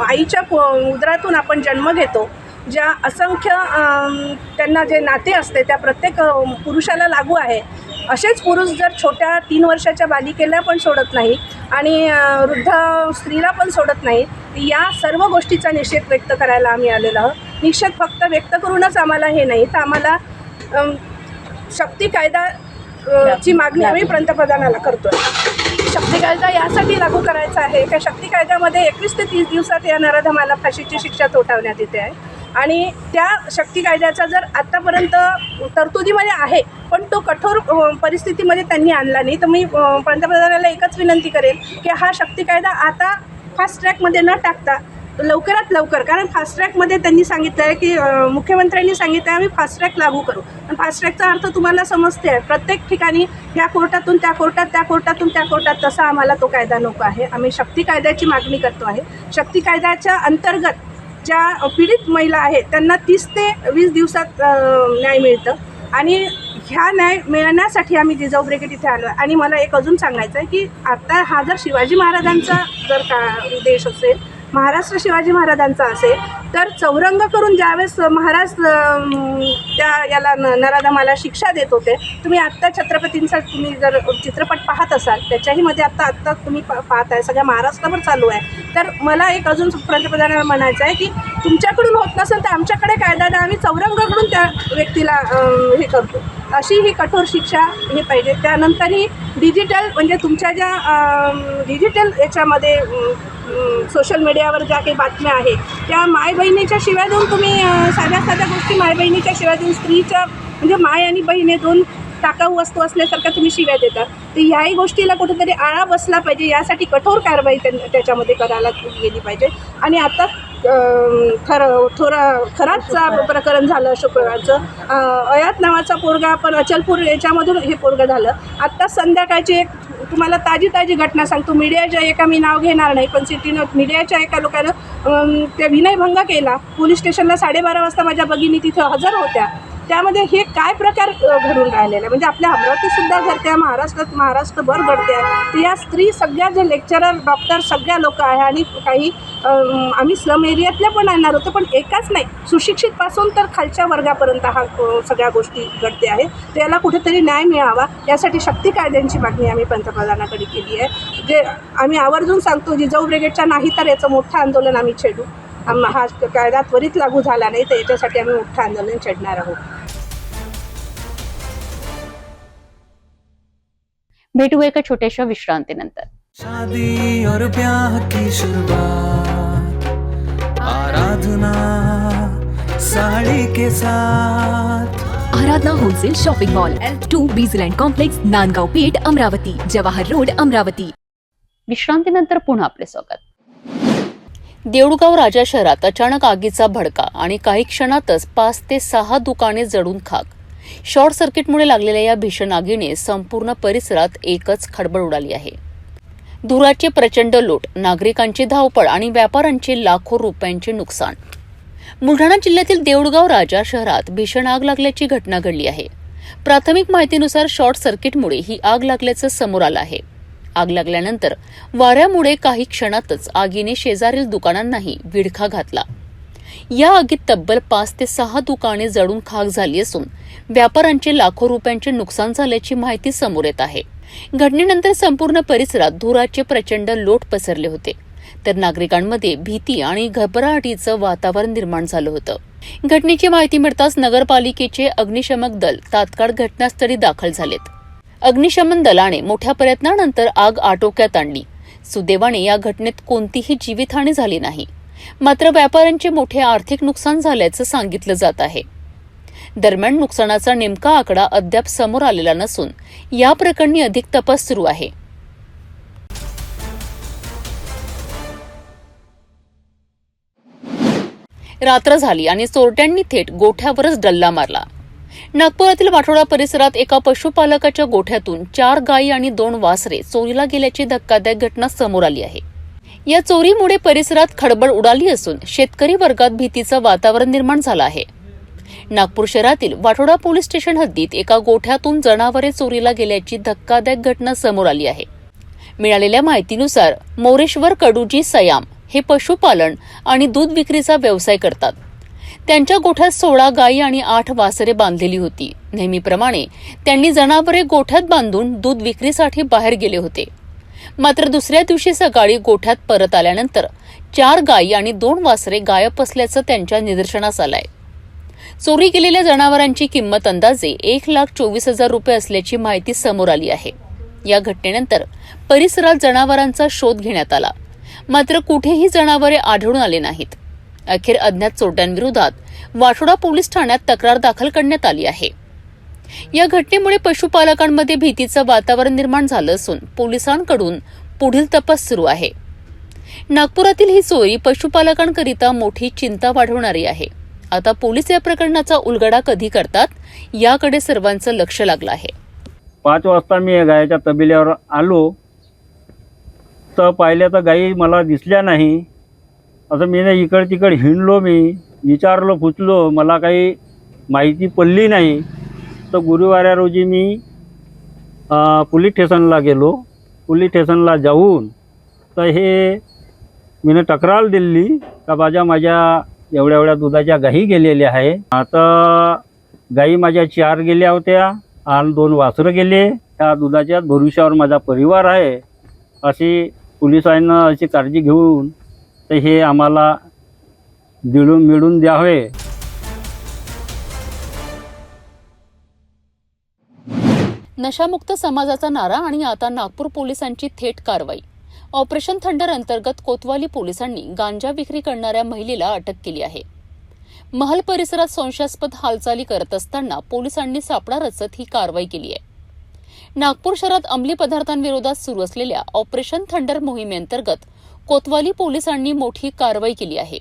आईच्या उदरातून आपण जन्म घेतो, ज्या असंख्य त्यांना जे नाते असते त्या प्रत्येक पुरुषाला लागू आहे. असेच पुरुष जर छोट्या 3 वर्षाच्या बालिकेला पण सोडत नाही आणि वृद्ध स्त्रीला पण सोडत नाही, या सर्व गोष्टीचा निषेध व्यक्त करायला आम्ही आलेलो आहोत. निषेध फक्त व्यक्त करूनच आम्हाला हे नाही, तर आम्हाला शक्ती कायदा ची मागणी आम्ही पंतप्रधानाला करतोय. शक्ती कायदा यासाठी लागू करायचा आहे की शक्ती कायद्यामध्ये 21 ते 30 दिवसात या नराधमाला फाशीची शिक्षा ठोठावण्यात येते आहे. आणि त्या शक्ती कायद्याचा जर आत्तापर्यंत तरतुदीमध्ये आहे, पण तो कठोर परिस्थितीमध्ये त्यांनी आणला नाही. तर मी पंतप्रधानाला एकच विनंती करेन की हा शक्ती कायदा आता फास्ट ट्रॅकमध्ये न टाकता लवकरात लवकर, कारण फास्ट ट्रॅकमध्ये त्यांनी सांगितलं आहे की मुख्यमंत्र्यांनी सांगितलं आहे आम्ही फास्ट ट्रॅक लागू करू. पण फास्ट ट्रॅकचा अर्थ तुम्हाला समजते आहे, प्रत्येक ठिकाणी या कोर्टातून त्या कोर्टात, त्या कोर्टातून त्या कोर्टात, तसा आम्हाला तो कायदा नको आहे. आम्ही शक्ती कायद्याची मागणी करतो आहे. शक्ती कायद्याच्या अंतर्गत ज्या पीडित महिला आहेत त्यांना 30 ते 20 दिवसात न्याय मिळतं. आणि ह्या न्याय मिळण्यासाठी आम्ही जिजाऊ ब्रिगेड इथे आलो आहे. आणि मला एक अजून सांगायचं आहे की आता हा जर शिवाजी महाराजांचा जर का देश असेल, महाराष्ट्र शिवाजी महाराजांचा असेल, तर चौरंग करून ज्यावेळेस महाराज त्या याला नराधमाला शिक्षा देत होते, तुम्ही आत्ता छत्रपतींचा तुम्ही जर चित्रपट पाहत असाल, त्याच्याही मध्ये आत्ता तुम्ही पाहत आहे, सगळ्या महाराष्ट्रावर चालू आहे. तर मला एक अजून पंतप्रधानांना म्हणायचं आहे की तुमच्याकडून होत नसेल तर आमच्याकडे कायदा द्या, आम्ही चौरंगाकडून त्या व्यक्तीला हे करतो. अशी ही कठोर शिक्षा हे पाहिजे. त्यानंतरही डिजिटल म्हणजे तुमच्या ज्या डिजिटल याच्यामध्ये सोशल मीडियावर ज्या काही बातम्या आहेत त्या माय बहिणीच्या शिव्या देऊन तुम्ही साध्या साध्या गोष्टी माय बहिणीच्या शिव्या देऊन स्त्रीच्या म्हणजे माय आणि बहीण हे 2 टाकाऊ वस्तू असल्यासारख्या तुम्ही शिव्या देता. तर याही गोष्टीला कुठेतरी आळा बसला पाहिजे. यासाठी कठोर कारवाई त्याच्यामध्ये करायला गेली पाहिजे. आणि आता खराच प्रकरण झालं शुक्रवारचं. अयात नावाचा पोरगा, पण अचलपूर याच्यामधून हे पोरगं झालं. आत्ता संध्याकाळची एक तुम्हाला ताजी घटना सांगतो. मीडियाच्या एका, मी नाव घेणार नाही, पण मीडियाच्या एका लोकांनं त्या विनयभंग केला. पोलीस स्टेशनला 12:30 वाजता माझ्या भगिनी तिथे हजर होत्या. त्यामध्ये हे काय प्रकार घडून राहिलेला, म्हणजे आपल्या अमरावतीसुद्धा घडते, महाराष्ट्रभर घडते आहे. तर या स्त्री सगळ्या, जे लेक्चरर, डॉक्टर, सगळ्या लोक आहे, आणि काही आम्ही स्लम एरियातल्या पण आणणार होतो, पण एकाच नाही, सुशिक्षितपासून तर खालच्या वर्गापर्यंत हा सगळ्या गोष्टी घडते आहे. तर याला कुठेतरी न्याय मिळावा, यासाठी शक्ती कायद्यांची मागणी आम्ही पंतप्रधानाकडे केली आहे. जे आम्ही आवर्जून सांगतो, जिजाऊ ब्रिगेडच्या नाही तर याचं मोठं आंदोलन आम्ही छेडू. हा कायदा त्वरित लागू झाला नाही तर याच्यासाठी आम्ही मोठं आंदोलन छेडणार आहोत. भेटू एका छोट्याशा विश्रांतीनंतर. शादी और ब्याह की शुरुआत, आराधना साड़ी के साथ. Aradhana wholesale shopping mall L2 Bijland complex, Nandgaon Peth, Amravati, Jawahar road, Amravati. विश्रांतीनंतर पुन्हा आपले स्वागत. देऊळगाव राजा शहरात अचानक आगीचा भडका आणि काही क्षणातच 5 ते 6 दुकाने जळून खाक. शॉर्ट सर्किटमुळे लागलेल्या या भीषण आगीने संपूर्ण परिसरात एकच खळबळ उडाली आहे. धुराचे प्रचंड लोट, नागरिकांची धावपळ आणि व्यापाऱ्यांचे लाखो रुपयांचे नुकसान. बुलढाणा जिल्ह्यातील देऊळगाव राजा शहरात भीषण आग लागल्याची घटना घडली आहे. प्राथमिक माहितीनुसार शॉर्ट सर्किटमुळे ही आग लागल्याचं समोर आलं आहे. आग लागल्यानंतर वाऱ्यामुळे काही क्षणातच आगीने शेजारील दुकानांनाही विळखा घातला. या आगीत तब्बल 5 ते 6 दुकाने जळून खाक झाली असून व्यापाऱ्यांचे लाखो रुपयांचे नुकसान झाल्याची माहिती समोर येत आहे. घटनेनंतर संपूर्ण परिसरात धुराचे प्रचंड लोट पसरले होते, तर नागरिकांमध्ये भीती आणि घबराटीचं वातावरण निर्माण झालं होतं. घटनेची माहिती मिळताच नगरपालिकेचे अग्निशमक दल तात्काळ घटनास्थळी दाखल झालेत. अग्निशमन दलाने मोठ्या प्रयत्नानंतर आग आटोक्यात आणली. सुदैवाने या घटनेत कोणतीही जीवितहानी झाली नाही. मात्र व्यापाऱ्यांचे मोठे आर्थिक नुकसान झाल्याचं सांगितलं जात आहे. दरम्यान नुकसानाचा नेमका आकडा अद्याप समोर आलेला नसून या प्रकरणी अधिक तपास सुरू आहे. रात्र झाली आणि चोरट्यांनी थेट गोठ्यावरच डल्ला मारला. नागपुरातील वाठोडा परिसरात एका पशुपालकाच्या गोठ्यातून 4 गायी आणि 2 वासरे चोरीला गेल्याची धक्कादायक घटना समोर आली आहे. या चोरीमुळे परिसरात खळबळ उडाली असून शेतकरी वर्गात भीतीचं वातावरण निर्माण झालं आहे. नागपूर शहरातील वाठोडा पोलीस स्टेशन हद्दीत एका गोठ्यातून जनावरे चोरीला गेल्याची धक्कादायक घटना समोर आली आहे. मिळालेल्या माहितीनुसार मोरेश्वर कडूजी सयाम हे पशुपालन आणि दूध विक्रीचा व्यवसाय करतात. त्यांच्या गोठ्यात 16 गायी आणि 8 वासरे बांधलेली होती. नेहमीप्रमाणे त्यांनी जनावरे गोठ्यात बांधून दूध विक्रीसाठी बाहेर गेले होते. मात्र दुसऱ्या दिवशी सकाळी गोठ्यात परत आल्यानंतर 4 गायी आणि 2 वासरे गायब असल्याचं त्यांच्या निदर्शनास आलंय. चोरी गेलेल्या जनावरांची किंमत अंदाजे 1,24,000 रुपये असल्याची माहिती समोर आली आहे. या घटनेनंतर परिसरात जनावरांचा शोध घेण्यात आला, मात्र कुठेही जनावरे आढळून आले नाहीत. अखेर अज्ञात चोरट्यांविरोधात वाठोडा पोलीस ठाण्यात तक्रार दाखल करण्यात आली आहे. या घटनेमुळे पशुपालकांमध्ये भीतीचं वातावरण निर्माण झालं असून पोलिसांकडून पुढील तपास सुरू आहे. नागपुरातील ही चोरी पशुपालकांकरिता मोठी चिंता वाढवणारी आहे. आता पोलीस या प्रकरणाचा उलगडा कधी करतात याकडे सर्वांचं लक्ष लागलं आहे. 5 वाजता मी गायीच्या तबेल्यावर आलो तर पाहिल्या तर गायी मला दिसल्या नाही. असं मी इकड तिकड हिंडलो, मी विचारलो, पुचलो, मला काही माहिती पडली नाही. तर गुरुवार रोजी मी पोलीस स्टेशनला गेलो. पोलीस स्टेशनला जाऊन तर हे मी तक्रार दिली का माझ्या एवढ्या दुधाच्या गायी गेलेल्या आहे. आता गायी माझ्या 4 गेल्या होत्या आणि 2 वासरं गेले. त्या दुधाच्या भरोश्यावर माझा परिवार आहे अशी पोलिसांना अशी काळजी घेऊन तर हे आम्हाला मिळून द्यावे. नशामुक्त समाजाचा नारा आणि आता नागपूर पोलिसांची थेट कारवाई. ऑपरेशन थंडर अंतर्गत कोतवाली पोलिसांनी गांजा विक्री करणाऱ्या महिलेला अटक केली आहे. महल परिसरात संशयास्पद हालचाली करत असताना पोलिसांनी सापळा रचत ही कारवाई केली आहे. नागपूर शहरात अंमली पदार्थांविरोधात सुरू असलेल्या ऑपरेशन थंडर मोहिमेअंतर्गत कोतवाली पोलिसांनी मोठी कारवाई केली आहे.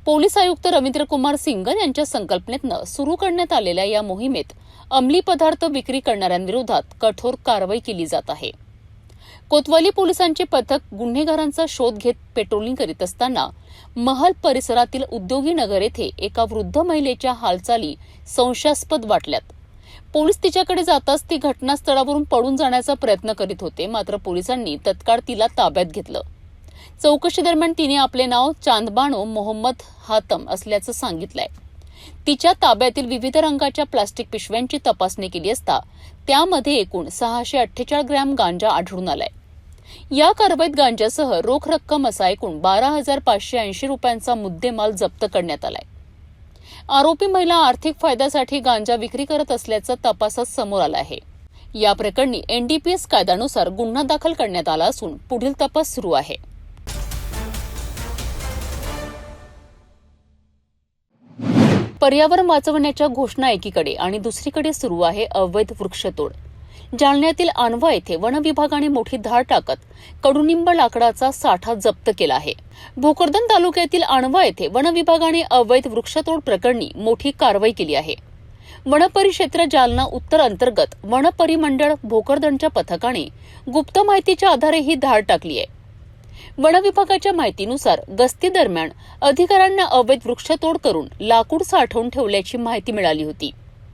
पोलीस आयुक्त रवींद्र कुमार सिंगल यांच्या संकल्पनेतनं सुरू करण्यात आलेल्या या मोहिमेत अंमली पदार्थ विक्री करणाऱ्यांविरोधात कठोर कारवाई केली जात आहे. कोतवाली पोलिसांचे पथक गुन्हेगारांचा शोध घेत पेट्रोलिंग करीत असताना महल परिसरातील उद्योगी नगर येथे एका वृद्ध महिलेच्या हालचाली संशयास्पद वाटल्यात. पोलीस तिच्याकडे जाताच ती घटनास्थळावरून पळून जाण्याचा प्रयत्न करीत होते, मात्र पोलिसांनी तत्काळ तिला ताब्यात घेतलं. चौकशी दरम्यान तिने आपले नाव चांदबानो मोहम्मद हातम असल्याचं सांगितलंय. तिच्या ताब्यातील विविध रंगाच्या प्लास्टिक पिशव्यांची तपासणी केली असता त्यामध्ये एकूण 648 ग्रॅम गांजा आढळून आलाय. या कारवाईत गांजासह रोख रक्कम असा एकूण 12,580 रुपयांचा मुद्देमाल जप्त करण्यात आलाय. आरोपी महिला आर्थिक फायद्यासाठी गांजा विक्री करत असल्याचं तपासात समोर आलं आहे. या प्रकरणी NDPS कायद्यानुसार गुन्हा दाखल करण्यात आला असून पुढील तपास सुरू आहे. पर्यावरण वाचवण्याच्या घोषणा एकीकडे आणि दुसरीकडे सुरू आहे अवैध वृक्षतोड. जालन्यातील आणवा येथे वन विभागाने मोठी धाड टाकत कडुनिंब लाकडाचा साठा जप्त केला आहे. भोकरदन तालुक्यातील आणवा येथे वन विभागाने अवैध वृक्षतोड प्रकरणी मोठी कारवाई केली आहे. वनपरिक्षेत्र जालना उत्तर अंतर्गत वनपरिमंडळ भोकरदनच्या पथकाने गुप्त माहितीच्या आधारे ही धाड टाकली आहे. वन विभागाच्या माहितीनुसार गस्ती दरम्यान अधिकाऱ्यांना अवैध वृक्षतोड करून लाकूड साठवून ठेवल्याची माहिती मिळाली होती.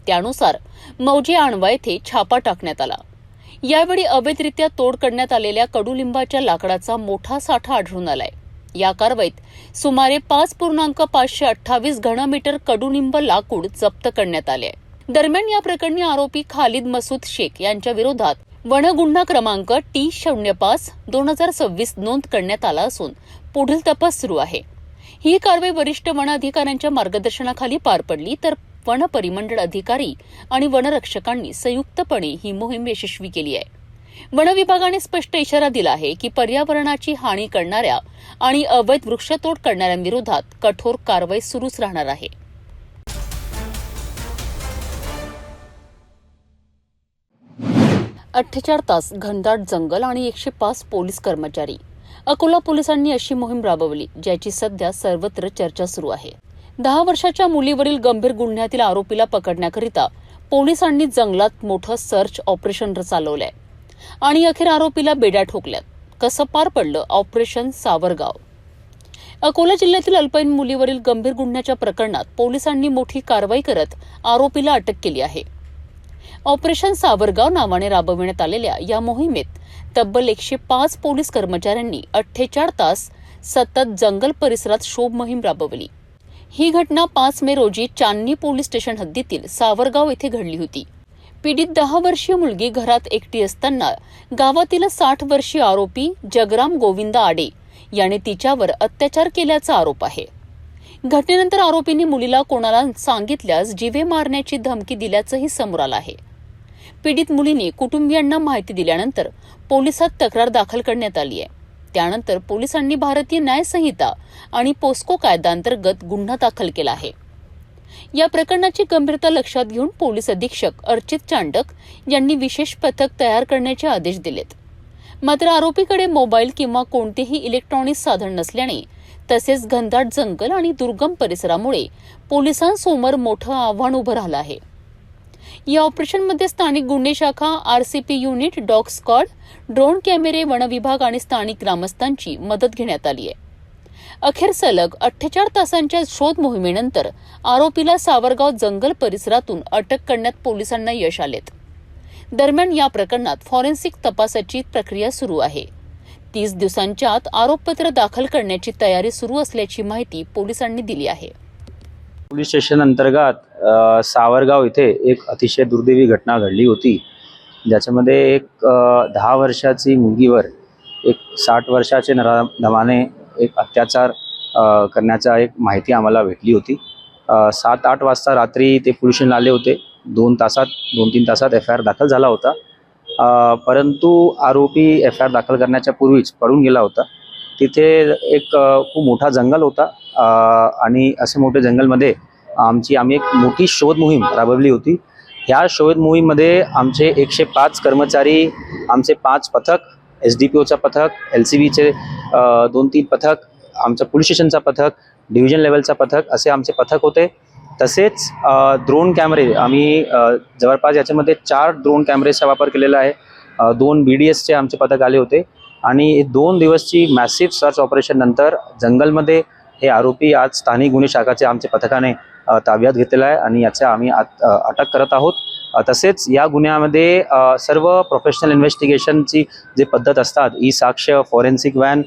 त्यानुसार मौजे आणवा येथे छापा टाकण्यात आला. यावेळी अवैधरित्या तोड करण्यात आलेल्या कडुलिंबाच्या लाकडाचा मोठा साठा आढळून आलाय. या कारवाईत सुमारे 5.528 घनमीटर कडुनिंब लाकूड जप्त करण्यात आले. दरम्यान या प्रकरणी आरोपी खालिद मसूद शेख यांच्या विरोधात वनगुन्हा क्रमांक T05/2026 नोंद करण्यात आला असून पुढील तपास सुरू आहे. ही कारवाई वरिष्ठ वन अधिकाऱ्यांच्या मार्गदर्शनाखाली पार पडली तर वन परिमंडळ अधिकारी आणि वनरक्षकांनी संयुक्तपणे ही मोहीम यशस्वी केली आहे. वन विभागाने स्पष्ट इशारा दिला आहे की पर्यावरणाची हानी करणाऱ्या आणि अवैध वृक्षतोड करणाऱ्यांविरोधात कठोर कारवाई सुरूच राहणार आहे. अठ्ठेचाळ तास घनदाट जंगल आणि 105 पोलीस कर्मचारी. अकोला पोलिसांनी अशी मोहीम राबवली ज्याची सध्या सर्वत्र चर्चा सुरू आहे. 10 वर्षाच्या मुलीवरील गंभीर गुन्ह्यातील आरोपीला पकडण्याकरिता पोलिसांनी जंगलात मोठं सर्च ऑपरेशन चालवलंय आणि अखेर आरोपीला बेड्या ठोकल्यात. कसं पार पडलं ऑपरेशन सावरगाव? अकोला जिल्ह्यातील अल्पवयीन मुलीवरील गंभीर गुन्ह्याच्या प्रकरणात पोलिसांनी मोठी कारवाई करत आरोपीला अटक केली आहे. ऑपरेशन सावरगाव नावाने राबविण्यात आलेल्या या मोहिमेत तब्बल 105 पोलीस कर्मचाऱ्यांनी 48 तास सतत जंगल परिसरात शोध मोहीम राबवली. ही घटना 5 मे रोजी चांदणी पोलीस स्टेशन हद्दीतील सावरगाव येथे घडली होती. पीडित 10 वर्षीय मुलगी घरात एकटी असताना गावातील 60 वर्षीय आरोपी जगराम गोविंद आडे याने तिच्यावर अत्याचार केल्याचा आरोप आहे. घटनेनंतर आरोपींनी मुलीला कोणाला सांगितल्यास जीवे मारण्याची धमकी दिल्याचंही समोर आलं आहे. पीडित मुलीने कुटुंबियांना माहिती दिल्यानंतर पोलिसात तक्रार दाखल करण्यात आली आहे. त्यानंतर पोलिसांनी भारतीय न्याय संहिता आणि पोस्को कायद्याअंतर्गत गुन्हा दाखल केला आहे. या प्रकरणाची गंभीरता लक्षात घेऊन पोलीस अधीक्षक अर्चित चांडक यांनी विशेष पथक तयार करण्याचे आदेश दिलेत. मात्र आरोपीकडे मोबाईल किंवा कोणतेही इलेक्ट्रॉनिक साधन नसल्याने तसेच घनदाट जंगल आणि दुर्गम परिसरामुळे पोलिसांसमोर मोठं आव्हान उभं राहिलं आहे. या ऑपरेशनमध्ये स्थानिक गुन्हे शाखा, RCP unit, dog squad, drone कॅमेरे, वन विभाग आणि स्थानिक ग्रामस्थांची मदत घेण्यात आली आहे. अखेर सलग 48 तासांच्या शोध मोहिमेनंतर आरोपीला सावरगाव जंगल परिसरातून अटक करण्यात पोलिसांना यश आलेत. दरम्यान या प्रकरणात फॉरेन्सिक तपासाची प्रक्रिया सुरू आहे. 30 दिवसांच्या आत आरोपपत्र दाखल करण्याची तयारी सुरू असल्याची माहिती पोलिसांनी दिली आहे. पोलीस स्टेशन अंतर्गत सावरगाव इथे एक अतिशय दुर्दैवी घटना घडली होती, ज्याच्यामध्ये एक 10 वर्षाची मुलगीवर एक 60 वर्षाचे नराधमाने एक अत्याचार करण्याचा एक माहिती आम्हाला भेटली होती. 7-8 वाजता रात्री ते पोलीस स्टेशनला आले होते. 2-3 तासात FIR दाखल झाला होता. परंतु आरोपी FIR दाखल करण्याच्या पूर्वीच पळून गेला होता. तिथे एक खूप मोठा जंगल होता आणि असे मोठे जंगलमध्ये आम्ही एक मोठी शोध मोहीम राबवली होती ह्या शोध मोहीममध्ये आमचे 105 कर्मचारी, आमचे 5 पथक, SDPOचा पथक, LCBचे 2-3 पथक, आमचं पोलीस स्टेशनचा पथक, डिव्हिजन लेवलचा पथक असे आमचे पथक होते. तसेच ड्रोन कॅमेरे आम्ही जवळपास याच्यामध्ये 4 ड्रोन कॅमेरेचा वापर केलेला आहे. 2 BDSचे आमचे पथक आले होते आणि 2 दिवसची मॅसिव्ह सर्च ऑपरेशन नंतर जंगलमध्ये हे आरोपी आज स्थानिक गुन्हे शाखाचे आमच्या पथकाने ताब्यात घेतलेला आहे आणि याचा आम्ही अटक करत आहोत. तसेच या गुन्ह्यामध्ये सर्व प्रोफेशनल इन्व्हेस्टिगेशनची जे पद्धत असतात, ई-साक्ष, फॉरेन्सिक व्हॅन,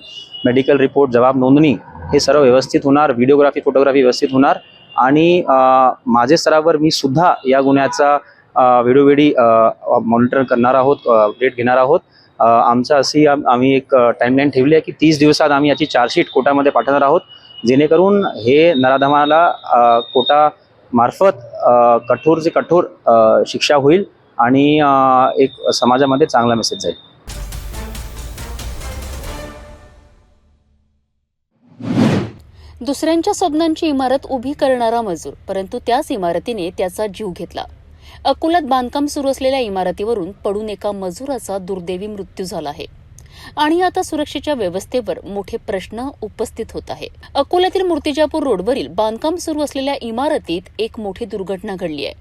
मेडिकल रिपोर्ट, जबाब नोंदणी हे सर्व व्यवस्थित होणार. व्हिडिओग्राफी, फोटोग्राफी व्यवस्थित होणार आणि माझे स्तरावर मी सुद्धा या गुन्ह्याचा वेळोवेळी मॉनिटर करणार आहोत, अपडेट घेणार आहोत. आमचं अशी आम्ही एक टाईमलाईन ठेवली आहे की 30 दिवसात आम्ही याची चार्जशीट कोर्टामध्ये पाठवणार आहोत, जेणेकरून हे नराधमाला कोर्टामार्फत कठोर से कठोर शिक्षा होईल आणि एक समाजामध्ये चांगला मेसेज जाईल. दुसऱ्यांच्या स्वप्नांची इमारत उभी करणारा मजूर, परंतु त्याच इमारतीने त्याचा जीव घेतला. अकोल्यात बांधकाम सुरू असलेल्या इमारतीवरून पडून एका मजुराचा दुर्दैवी मृत्यू झाला आहे आणि आता सुरक्षेच्या व्यवस्थेवर मोठे प्रश्न उपस्थित होत आहे. अकोल्यातील मूर्तिजापूर रोडवरील बांधकाम सुरू असलेल्या इमारतीत एक मोठी दुर्घटना घडली आहे.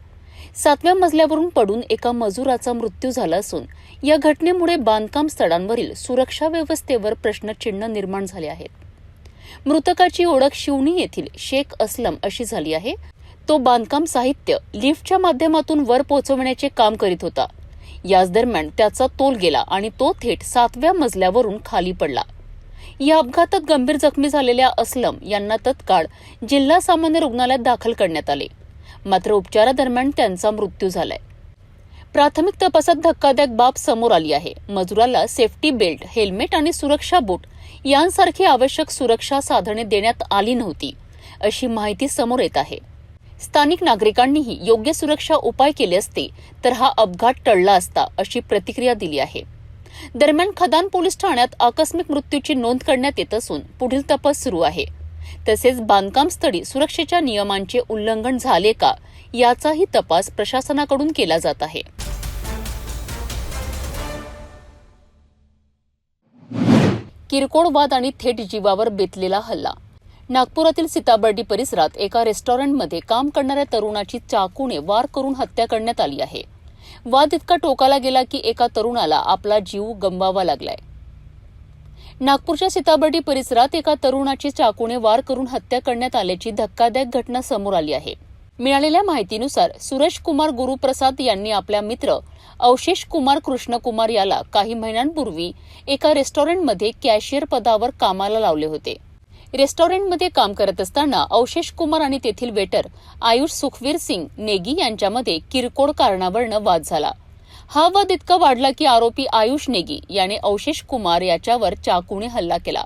7व्या मजल्यावरून पडून एका मजुराचा मृत्यू झाला असून या घटनेमुळे बांधकाम स्थळांवरील सुरक्षा व्यवस्थेवर प्रश्नचिन्ह निर्माण झाले आहेत. मृतकाची ओळख शिवणी येथील शेख असलम अशी झाली आहे. तो बांधकाम साहित्य लिफ्टच्या माध्यमातून वर पोहोचवण्याचे काम करीत होता. याच दरम्यान त्याचा तोल गेला आणि तो थेट 7व्या मजल्यावरून खाली पडला. या अपघातात गंभीर जखमी झालेल्या असलम यांना तत्काळ जिल्हा सामान्य रुग्णालयात दाखल करण्यात आले, मात्र उपचारादरम्यान त्यांचा मृत्यू झालाय. प्राथमिक तपासात धक्कादायक बाब समोर आली आहे. मजुराला सेफ्टी बेल्ट, हेल्मेट आणि सुरक्षा बूट यांसारखी आवश्यक सुरक्षा साधने देण्यात आली नव्हती, अशी माहिती समोर येत आहे. स्थानिक नागरिकांनीही योग्य सुरक्षा उपाय केले असते तर हा अपघात टळला असता, अशी प्रतिक्रिया दिली आहे. दरम्यान खदान पोलीस ठाण्यात आकस्मिक मृत्यूची नोंद करण्यात येत असून पुढील तपास सुरू आहे. तसेच बांधकाम स्थळी सुरक्षेच्या नियमांचे उल्लंघन झाले का याचाही तपास प्रशासनाकडून केला जात आहे. किरकोळ वाद आणि थेट जीवावर बेतलेला हल्ला. नागपुरातील सीताबर्डी परिसरात एका रेस्टॉरंटमध्ये काम करणाऱ्या तरुणाची चाकूने वार करून हत्या करण्यात आली आहे. वाद इतका टोकाला गेला की एका तरुणाला आपला जीव गमवावा लागलाय. नागपूरच्या सीताबर्डी परिसरात एका तरुणाची चाकूने वार करून हत्या करण्यात आल्याची धक्कादायक घटना समोर आली आहे. मिळालेल्या माहितीनुसार सूरज कुमार गुरुप्रसाद यांनी आपल्या मित्र अवशेष कुमार कृष्णकुमार याला काही महिन्यांपूर्वी एका रेस्टॉरंटमध्ये कॅशियर पदावर कामाला लावले होते. रेस्टॉरंटमध्ये काम करत असताना अवशेष कुमार आणि तेथील वेटर आयुष सुखवीर सिंग नेगी यांच्यामध्ये किरकोळ कारणावरून वाद झाला. हा वाद इतका वाढला की आरोपी आयुष नेगी याने अवशेष कुमार याच्यावर चाकूने हल्ला केला.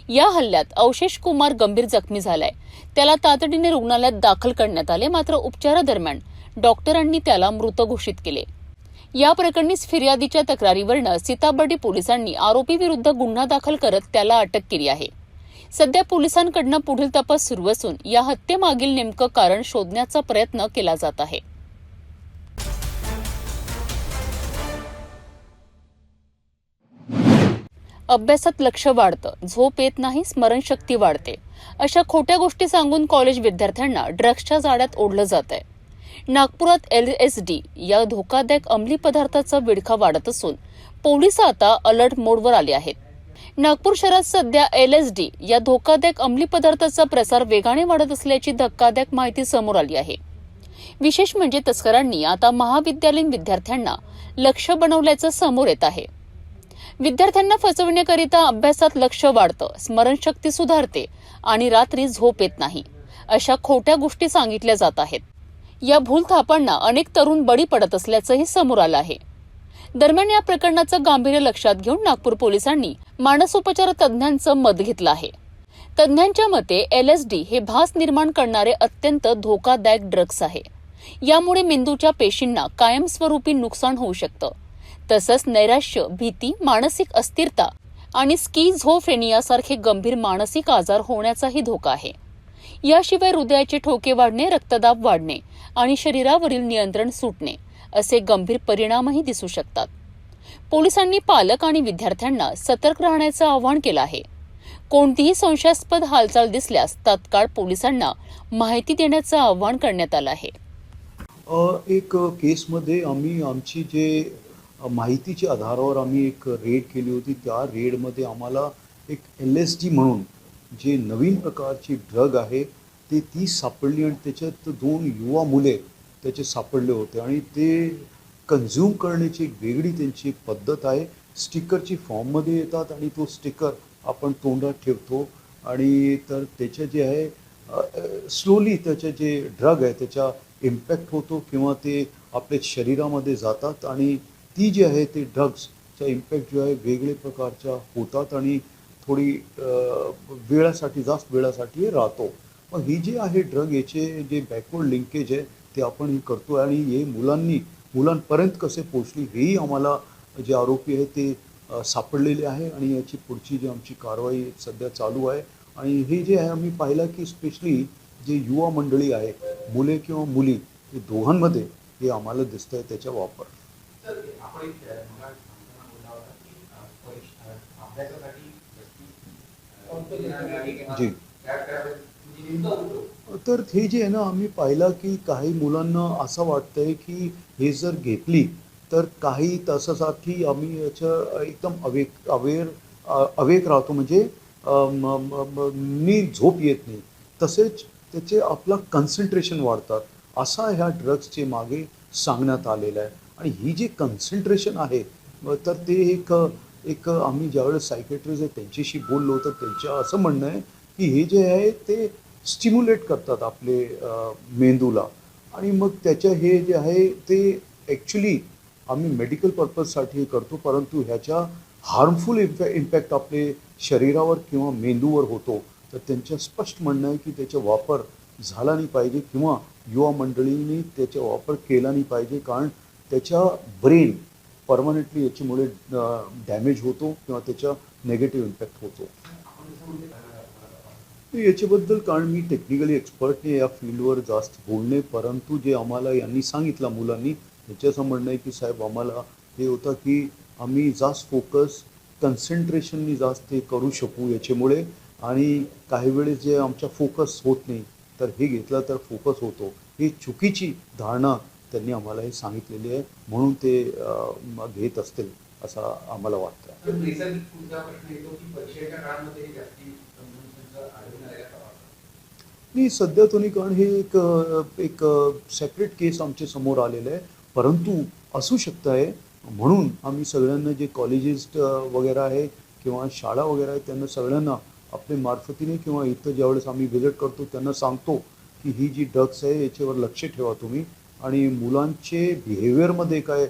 या हल्ल्यात अवशेष कुमार गंभीर जखमी झालाय. त्याला तातडीने रुग्णालयात दाखल करण्यात आले, मात्र उपचारादरम्यान डॉक्टरांनी त्याला मृत घोषित केले. या प्रकरणी फिर्यादीच्या तक्रारीवरून सीताबर्डी पोलिसांनी आरोपीविरुद्ध गुन्हा दाखल करत त्याला अटक केली आहे. सध्या पोलिसांकडून पुढील तपास सुरू असून या हत्येमागील नेमकं कारण शोधण्याचा प्रयत्न केला जात आहे. अभ्यासात लक्ष वाढतं, झोप येत नाही, स्मरणशक्ती वाढते, अशा खोट्या गोष्टी सांगून कॉलेज विद्यार्थ्यांना ड्रग्सच्या जाळ्यात ओढलं जात आहे. नागपुरात LSD या धोकादायक अंमली पदार्थाचा विळखा वाढत असून पोलीस आता अलर्ट मोडवर आले आहेत. नागपूर शहरात सध्या LSD या धोकादायक अंमली पदार्थाचा प्रसार वेगाने वाढत असल्याची धक्कादायक माहिती समोर आली आहे. विशेष म्हणजे तस्करांनी आता महाविद्यालयीन विद्यार्थ्यांना लक्ष्य बनवल्याचं समोर येत आहे. विद्यार्थ्यांना फसवण्याकरिता अभ्यासात लक्ष वाढतं, स्मरणशक्ती सुधारते आणि रात्री झोप येत नाही, अशा खोट्या गोष्टी सांगितल्या जात आहेत. या भूलथापांना अनेक तरुण बळी पडत असल्याचंही समोर आलं आहे. दरम्यान या प्रकरणाचं गांभीर्य लक्षात घेऊन नागपूर पोलिसांनी मानसोपचार तज्ज्ञांचं मत घेतलं आहे. तज्ज्ञांच्या मते LSD हे भास निर्माण करणारे अत्यंत धोकादायक ड्रग्स आहे. यामुळे मेंदूच्या पेशींना कायमस्वरूपी नुकसान होऊ शकतं. तसंच नैराश्य, भीती, मानसिक अस्थिरता आणि स्किझोफ्रेनियासारखे गंभीर मानसिक आजार होण्याचाही धोका आहे. याशिवाय हृदयाचे ठोके वाढणे, रक्तदाब वाढणे आणि शरीरावरील नियंत्रण सुटणे असे गंभीर परिणामही दिसू शकतात. पोलिसांनी पालक आणि विद्यार्थ्यांना सतर्क राहण्याचं आवाहन केलं आहे. कोणतीही संशयास्पद हालचाल दिसल्यास तात्काळ पोलिसांना माहिती देण्याचं आवाहन करण्यात आलं आहे. एक केसमध्ये आम्ही आमची जे माहितीच्या आधारावर आम्ही एक रेड केली होती. त्या रेडमध्ये आम्हाला एक LSD म्हणून जे नवीन प्रकारची ड्रग आहे ती सापडली आणि त्याच्यात 2 युवा मुले त्याचे सापडले होते आणि ते कन्झ्युम करण्याची एक वेगळी त्यांची पद्धत आहे. स्टिकरची फॉर्ममध्ये येतात आणि तो स्टिकर आपण तोंडात ठेवतो आणि तर त्याचे जे आहे स्लोली त्याचे जे ड्रग आहे त्याचा इम्पॅक्ट होतो किंवा ते आपल्या शरीरामध्ये जातात आणि ती जी आहे ते ड्रग्सचा इम्पॅक्ट जो आहे वेगळे प्रकारच्या होतात आणि थोडी वेळासाठी जास्त वेळासाठी राहतो. मग ही जी आहे ड्रग याचे जे बॅकवर्ड लिंकेज आहे ते आपण हे करतो आणि हे मुलांपर्यंत कसे पोचली हेही आम्हाला जे आरोपी आहे ते सापडलेले आहे आणि याची पुढची जी आमची कारवाई सध्या चालू आहे. आणि हे जे आहे आम्ही पाहिलं की स्पेशली जे युवा मंडळी आहे मुले किंवा मुली हे दोघांमध्ये हे आम्हाला दिसत आहे त्याचा वापर. जी तर हे जे आहे ना आम्ही पाहिलं की काही मुलांना असं वाटतंय की हे जर घेतली तर काही तासासाठी आम्ही याच्या एकदम अवेक राहतो म्हणजे नीट झोप येत नाही. तसेच त्याचे आपलं कन्सन्ट्रेशन वाढतात असा ह्या ड्रग्सचे मागे सांगण्यात आलेलं आहे. आणि ही जी कन्सन्ट्रेशन आहे तर ते एक आम्ही ज्यावेळेस सायकेट्रिस्ट आहे त्यांच्याशी बोललो तर त्यांचं असं म्हणणं आहे की हे जे आहे ते स्टिम्युलेट करतात आपले मेंदूला आणि मग त्याच्या हे जे आहे ते ॲक्च्युली आम्ही मेडिकल पर्पजसाठी करतो परंतु ह्याच्या हार्मफुल इम्पॅक्ट आपले शरीरावर किंवा मेंदूवर होतो. तर त्यांचं स्पष्ट म्हणणं आहे की त्याचा वापर झाला नाही पाहिजे किंवा युवा मंडळींनी त्याचा वापर केला नाही पाहिजे कारण त्याच्या ब्रेन परमनंटली याच्यामुळे डॅमेज होतो किंवा त्याचा नेगेटिव्ह इम्पॅक्ट होतो. याच्याबद्दल कारण मी टेक्निकली एक्सपर्ट नाही या फील्डवर जास्त बोलणे परंतु जे आम्हाला यांनी सांगितलं मुलांनी त्याचं म्हणणं आहे की साहेब आम्हाला हे होतं की आम्ही जास्त फोकस कन्सन्ट्रेशननी जास्त ते करू शकू याच्यामुळे आणि काही वेळेस जे आमचा फोकस होत नाही तर हे घेतलं तर फोकस होतो. ही चुकीची धारणा त्यांनी आम्हाला हे सांगितलेली आहे म्हणून ते घेत असतील असं आम्हाला वाटतं. नाही सध्या तुम्ही कारण हे एक सेपरेट केस आमच्या समोर आलेलं आहे परंतु असू शकतं आहे म्हणून आम्ही सगळ्यांना जे कॉलेजेस वगैरे आहे किंवा शाळा वगैरे आहे त्यांना सगळ्यांना आपल्या मार्फतीने किंवा इथं ज्यावेळेस आम्ही व्हिजिट करतो त्यांना सांगतो की ही जी ड्रग्स आहे याच्यावर लक्ष ठेवा तुम्ही आणि मुलांचे बिहेवियरमध्ये काय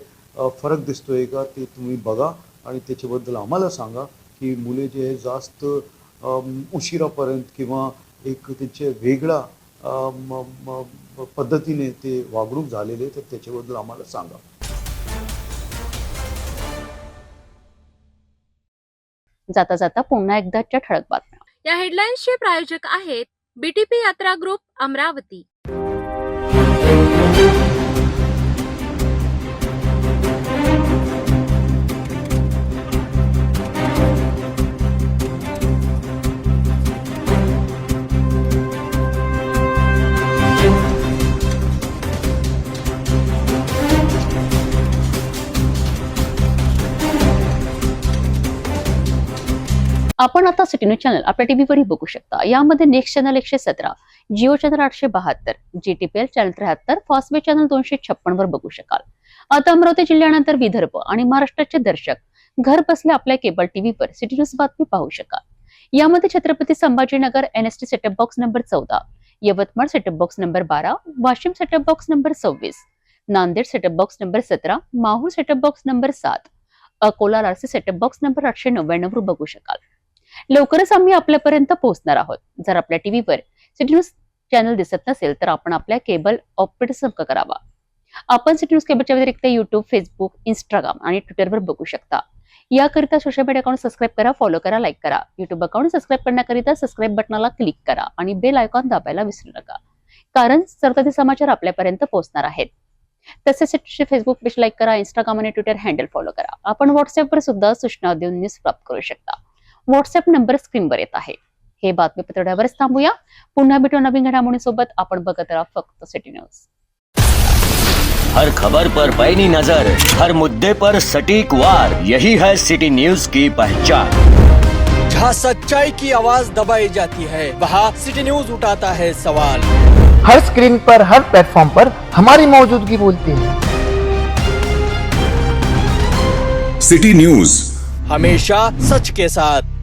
फरक दिसतो आहे का ते तुम्ही बघा आणि त्याच्याबद्दल आम्हाला सांगा की मुले जे आहे जास्त उशिरापर्यंत किंवा एक त्यांचे वेगळा पद्धतीने ते वागणूक झालेले तर त्याच्याबद्दल आम्हाला सांगा. जाता जाता पुन्हा एकदाच्या ठळक बातम्या. या हेडलाईन्सचे प्रायोजक आहेत BTP यात्रा ग्रुप अमरावती. आपण आता सिटी न्यूज चॅनल आपल्या टीव्हीवरही बघू शकता. यामध्ये next channel 117, Jio channel 872, GTPL channel 73, Fastway channel 256 वर बघू शकाल. आता अमरावती जिल्ह्यानंतर विदर्भ आणि महाराष्ट्राचे दर्शक घर बसल्या आपल्या केबल टीव्हीवर सिटी न्यूज बातमी पाहू शकाल. यामध्ये Chhatrapati Sambhajinagar NST setup box number 14, Yavatmal setup box number 12, Washim setup box number 26, Nanded setup box number 17, Mahur setup box number 7, Akola RC setup box number 899 वर बघू शकाल. लवकरच आम्ही आपल्यापर्यंत पोहोचणार आहोत. जर आपल्या टीव्हीवर सिटी न्यूज चॅनल दिसत नसेल तर आपण आपल्या केबल ऑपरेटर संपर्क करावा. आपण सिटी न्यूज केबलच्या व्यतिरिक्त YouTube, Facebook, Instagram आणि Twitter वर बघू शकता. याकरिता सोशल मीडिया अकाउंट सबस्क्राईब करा, फॉलो करा, लाईक करा. युट्यूब अकाउंट सबस्क्राईब करण्याकरिता सबस्क्राईब बटनाला क्लिक करा आणि बेल आयकॉन दाबायला विसरू नका, कारण सरकारी समाचार आपल्यापर्यंत पोहोचणार आहेत. तसेच फेसबुक पेज लाईक करा, इंस्टाग्राम आणि ट्विटर हँडल फॉलो करा. आपण व्हॉट्सअपवर सुद्धा सूचना देऊन न्यूज प्राप्त करू शकता. व्हॉट्सअप नंबर स्क्रीनवर येत आहे. हे बातमीपत्र एवढ्यावरच थांबूया. पुन्हा भेटू नवीन घडामोडींसोबत. आपण बघत राहा फक्त सिटी न्यूज. हर खबर पर पैनी नजर, हर मुद्दे पर सटीक वार, यही है सिटी न्यूज की पहचान. जहाँ सच्चाई की आवाज दबाई जाती है, वहाँ सिटी न्यूज उठाता है सवाल. हर स्क्रीन पर, हर प्लेटफॉर्म पर हमारी मौजूदगी बोलती है. सिटी न्यूज हमेशा सच के साथ.